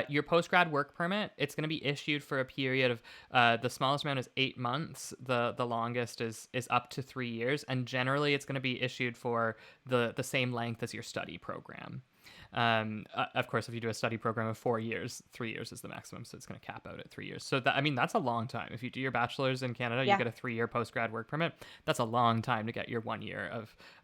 Your post grad work permit, it's going to be issued for a period of the smallest amount is 8 months. The longest is up to 3 years, and generally it's going to be issued for the same length as your study program. Of course, if you do a study program of 4 years, 3 years is the maximum, so it's going to cap out at 3 years. So that, I mean, that's a long time. If you do your bachelor's in Canada, you Yeah. get a 3 year post grad work permit. That's a long time to get your 1 year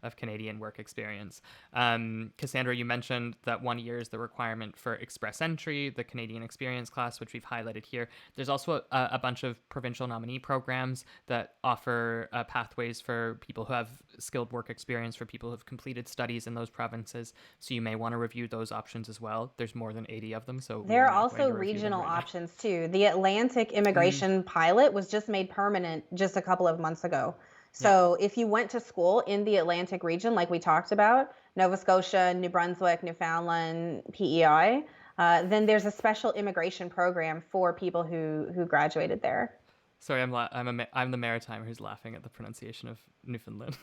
of Canadian work experience. Cassandra, you mentioned that 1 year is the requirement for express entry, the Canadian experience class, which we've highlighted here. There's also a bunch of provincial nominee programs that offer pathways for people who have skilled work experience, for people who have completed studies in those provinces. So you may want to review those options as well. There's more than 80 of them, so we There are are not going also to review them regional right now. options too. The Atlantic Mm, immigration pilot was just made permanent just a couple of months ago. yeah. So if you went to school in the Atlantic region, like we talked about, Nova Scotia, New Brunswick, Newfoundland, PEI, then there's a special immigration program for people who graduated there. Sorry, I'm the maritime who's laughing at the pronunciation of Newfoundland.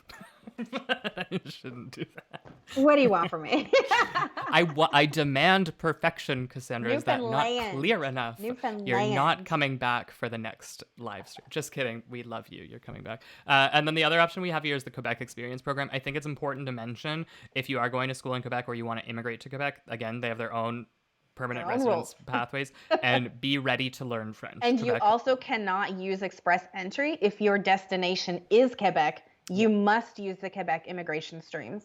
I shouldn't do What do you want that. from me? I demand perfection, Cassandra. Is that not Newfoundland. clear enough? You're not Newfoundland. coming back for the next live stream. Just kidding. We love you. You're coming back. And then the other option we have here is the Quebec Experience Program. I think it's important to mention if you are going to school in Quebec or you want to immigrate to Quebec, again, they have their own Their permanent own rules. residence pathways, and be ready to learn French. And you Quebec, also cannot use express entry if your destination is Quebec. yeah. You must use the Quebec immigration streams.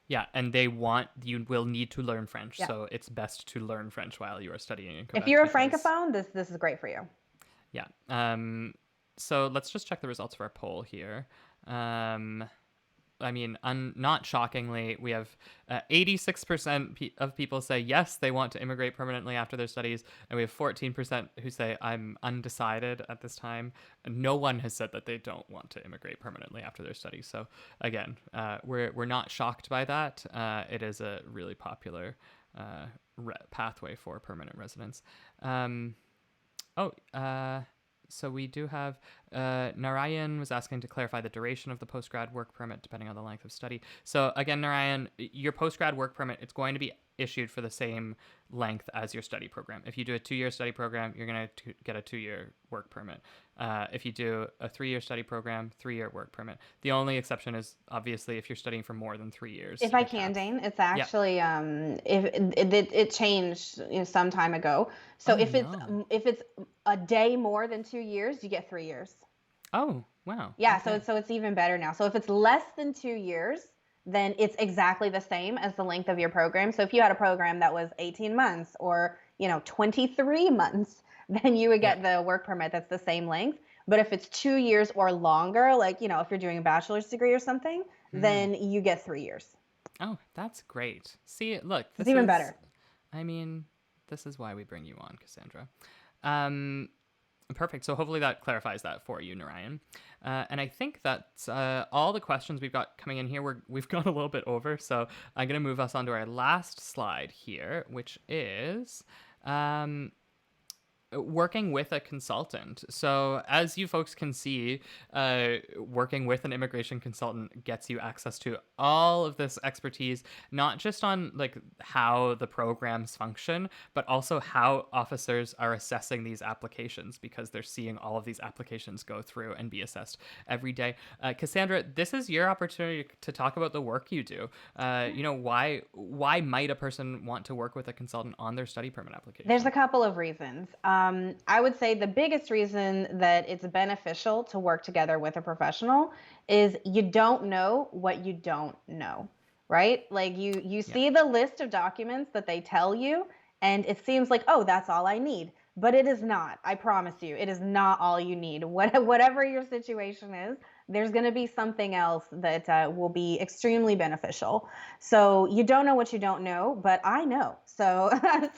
Yeah, and they want you will need to learn French, Yeah. so it's best to learn French while you are studying in If Quebec you're a because francophone, this is great for you. yeah. So let's just check the results of our poll here. Um, I mean, not shockingly, we have 86% of people say yes, they want to immigrate permanently after their studies, and we have 14% who say I'm undecided at this time. No one has said that they don't want to immigrate permanently after their studies. So again, we're not shocked by that. It is a really popular pathway for permanent residence. Um, oh, so we do have Narayan was asking to clarify the duration of the post-grad work permit depending on the length of study. So again, Narayan, your post-grad work permit, it's going to be issued for the same length as your study program. If you do a 2 year study program, you're going to get a 2 year work permit. If you do a 3 year study program, 3 year work permit. The only exception is obviously if you're studying for more than 3 years, If I the can, cap. Dane, it's Yeah. actually if it changed some time ago. So Oh no. if it's a day more than 2 years, you get 3 years. Oh wow. Yeah, so Okay. it's even better now. So if it's less than 2 years, then it's exactly the same as the length of your program. So if you had a program that was 18 months or 23 months, then you would Yeah. get the work permit that's the same length. But if it's 2 years or longer, like if you're doing a bachelor's degree or something, Hmm. then you get 3 years. Oh, that's great. See, look, It's this even is, better. I mean, this is why we bring you on, Cassandra. Um, Perfect. So hopefully that clarifies that for you, Narayan. And I think that's all the questions we've got coming in here. We've gone a little bit over, so I'm going to move us on to our last slide here, which is working with a consultant. So as you folks can see, working with an immigration consultant gets you access to all of this expertise, not just on like how the programs function, but also how officers are assessing these applications because they're seeing all of these applications go through and be assessed every day. Cassandra, this is your opportunity to talk about the work you do. Why might a person want to work with a consultant on their study permit There's application? a couple of reasons. I would say the biggest reason that it's beneficial to work together with a professional is you don't know what you don't know, right? Like you Yeah. see the list of documents that they tell you, and it seems like, oh, that's all I need. But it is not. I promise you, it is not all you need. Whatever your situation is, there's going to be something else that will be extremely beneficial. So you don't know what you don't know, but I know. So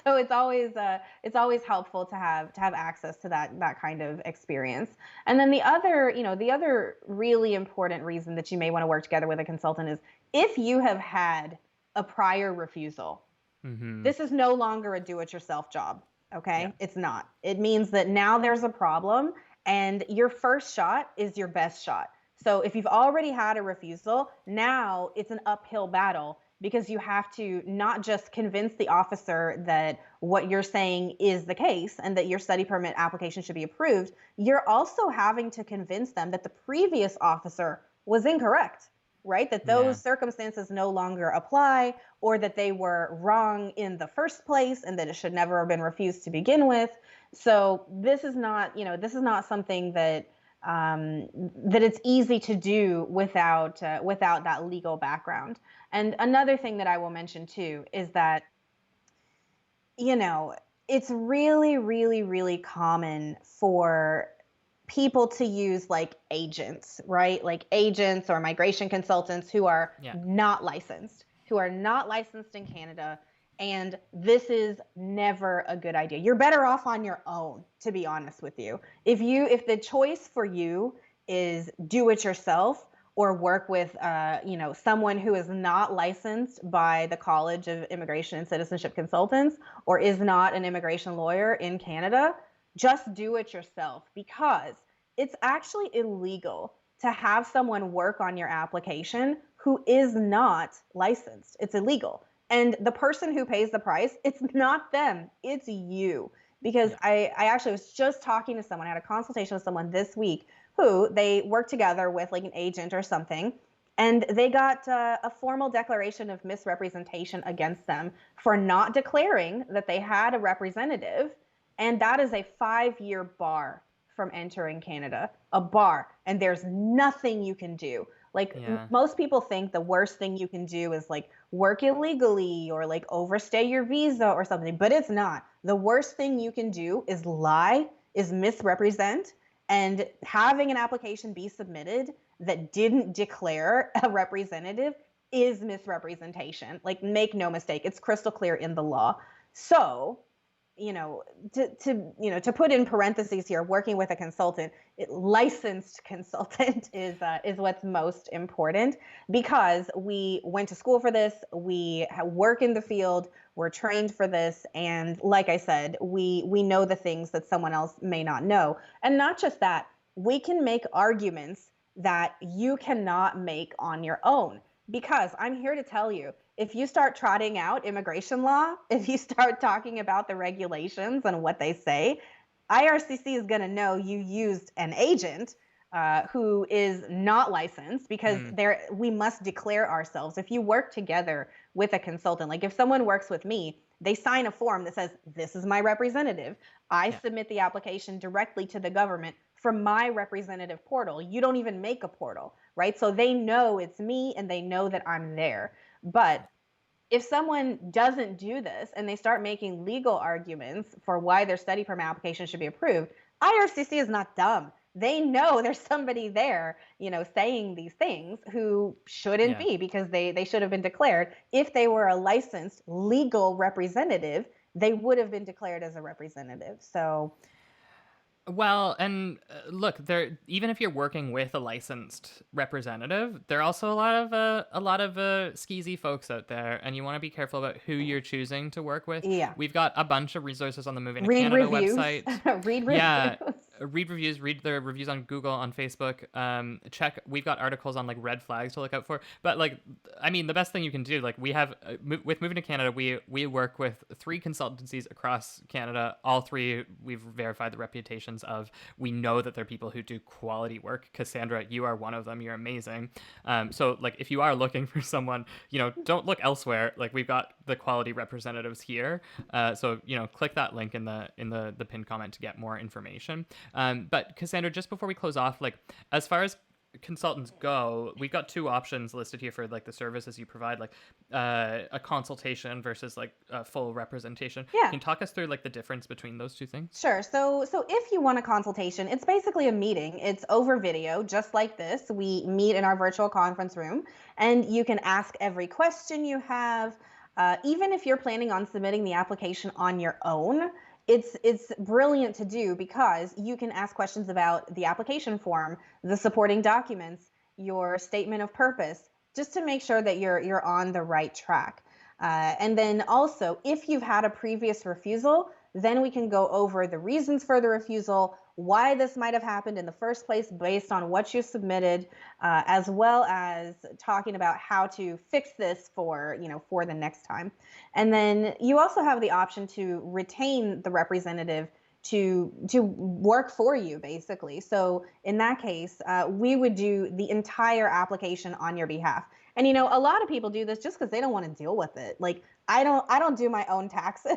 so it's always helpful to have access to that kind of experience. And then the other, the other really important reason that you may want to work together with a consultant is if you have had a prior refusal. Mm-hmm. This is no longer a do it yourself job. Yeah. Okay. It's not. It means that now there's a problem and your first shot is your best shot. So if you've already had a refusal, now it's an uphill battle because you have to not just convince the officer that what you're saying is the case and that your study permit application should be approved. You're also having to convince them that the previous officer was incorrect, right? That Yeah. those circumstances no longer apply, or that they were wrong in the first place and that it should never have been refused to begin with. So this is not, this is not something that that it's easy to do without that legal background. And another thing that I will mention too is that, you know, it's really, really, really common for people to use like agents, right? Like agents or migration consultants Yeah. who are not licensed in Canada. And this is never a good idea. You're better off on your own, to be honest with you. If the choice for you is do it yourself or work with someone who is not licensed by the College of Immigration and Citizenship Consultants or is not an immigration lawyer in Canada, just do it yourself, because it's actually illegal to have someone work on your application who is not licensed. It's illegal. And the person who pays the price, it's not them, it's you. Because Yeah. I actually was just talking to someone, I had a consultation with someone this week who they worked together with like an agent or something. And they got a formal declaration of misrepresentation against them for not declaring that they had a representative. And that is a 5-year bar from entering Canada, a bar. And there's nothing you can do. Like Yeah. most people think the worst thing you can do is like work illegally or like overstay your visa or something, but it's not. The worst thing you can do is lie, is misrepresent, and having an application be submitted that didn't declare a representative is misrepresentation. Like, make no mistake, it's crystal clear in the law. So, to put in parentheses here, working with a consultant, licensed consultant is what's most important, because we went to school for this, we work in the field, we're trained for this, and like I said, we know the things that someone else may not know. And not just that, we can make arguments that you cannot make on your own, because I'm here to tell you, if you start trotting out immigration law, if you start talking about the regulations and what they say, IRCC is going to know you used an agent who is not licensed, because Mm. we must declare ourselves. If you work together with a consultant, like if someone works with me, they sign a form that says, this is my representative. I Yeah. submit the application directly to the government from my representative portal. You don't even make a portal, right? So they know it's me and they know that I'm there. But if someone doesn't do this and they start making legal arguments for why their study permit application should be approved, IRCC is not dumb. They know there's somebody there, saying these things who shouldn't Yeah. be, because they should have been declared. If they were a licensed legal representative, they would have been declared as a representative. So, Well, and look, there even if you're working with a licensed representative, there are also a lot of skeezy folks out there, and you want to be careful about who you're choosing to work with. yeah, We've got a bunch of resources on the Moving to read Canada reviews. website. Read reviews. Yeah, read reviews, read the reviews on Google, on Facebook. Check. We've got articles on like red flags to look out for. But like, I mean, the best thing you can do, like, we have with Moving to Canada, we work with 3 consultancies across Canada. All 3 we've verified the reputations of. We know that they're people who do quality work. Cassandra, you are one of them. You're amazing. So like, if you are looking for someone, don't look elsewhere. Like, we've got the quality representatives here. So click that link in the pinned comment to get more information. But Cassandra, just before we close off, like, as far as consultants go, we've got two options listed here for like the services you provide, like a consultation versus like a full representation. Yeah. Can you talk us through like the difference between those two things? Sure. So if you want a consultation, it's basically a meeting. It's over video, just like this. We meet in our virtual conference room, and you can ask every question you have. Even if you're planning on submitting the application on your own, it's brilliant to do because you can ask questions about the application form, the supporting documents, your statement of purpose, just to make sure that you're on the right track. And then also, if you've had a previous refusal, then we can go over the reasons for the refusal, why this might have happened in the first place based on what you submitted, as well as talking about how to fix this for the next time. And then you also have the option to retain the representative to work for you, basically. So in that case, we would do the entire application on your behalf. And a lot of people do this just because they don't want to deal with it. Like I don't do my own taxes.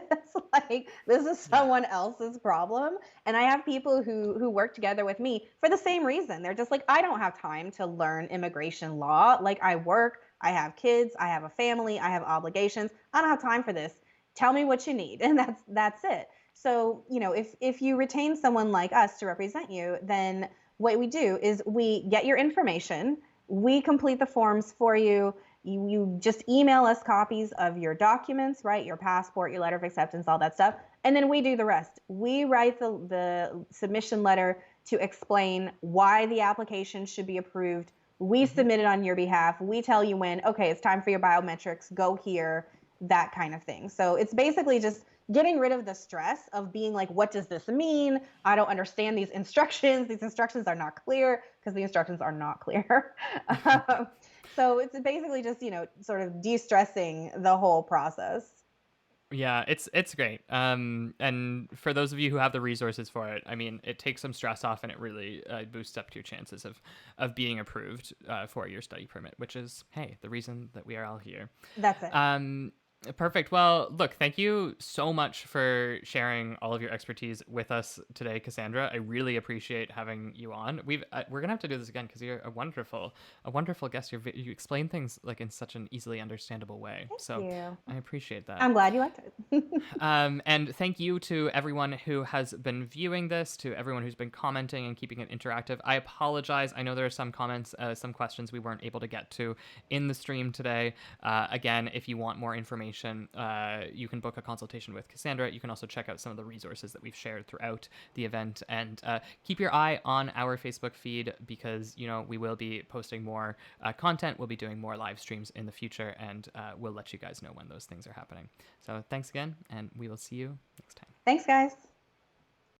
Like this is Yeah. someone else's problem. And I have people who work together with me for the same reason. They're just like, I don't have time to learn immigration law. Like I work, I have kids, I have a family, I have obligations. I don't have time for this. Tell me what you need. And that's it. So, if you retain someone like us to represent you, then what we do is we get your information, we complete the forms for you. You just email us copies of your documents, right? Your passport, your letter of acceptance, all that stuff. And then we do the rest. We write the submission letter to explain why the application should be approved. We Hmm. submit it on your behalf. We tell you when, okay, it's time for your biometrics, go here, that kind of thing. So it's basically just getting rid of the stress of being like, what does this mean? I don't understand these instructions. These instructions are not clear because the instructions are not clear. Yeah. um, so it's basically just, sort of de-stressing the whole process. Yeah, it's great. And for those of you who have the resources for it, I mean, it takes some stress off, and it really boosts up your chances of being approved for your study permit, which is, hey, the reason that we are all here. That's it. Um, Perfect. Well, look, thank you so much for sharing all of your expertise with us today, Cassandra. I really appreciate having you on. We're gonna have to do this again because you're a wonderful guest. You explain things like in such an easily understandable way. Thank So you. I appreciate that. I'm glad you liked it. And thank you to everyone who has been viewing this, to everyone who's been commenting and keeping it interactive. I apologize. I know there are some comments, some questions we weren't able to get to in the stream today. Again, if you want more information, you can book a consultation with Cassandra. You can also check out some of the resources that we've shared throughout the event. And keep your eye on our Facebook feed because, we will be posting more content. We'll be doing more live streams in the future, and we'll let you guys know when those things are happening. So thanks again, and we will see you next time. Thanks, guys.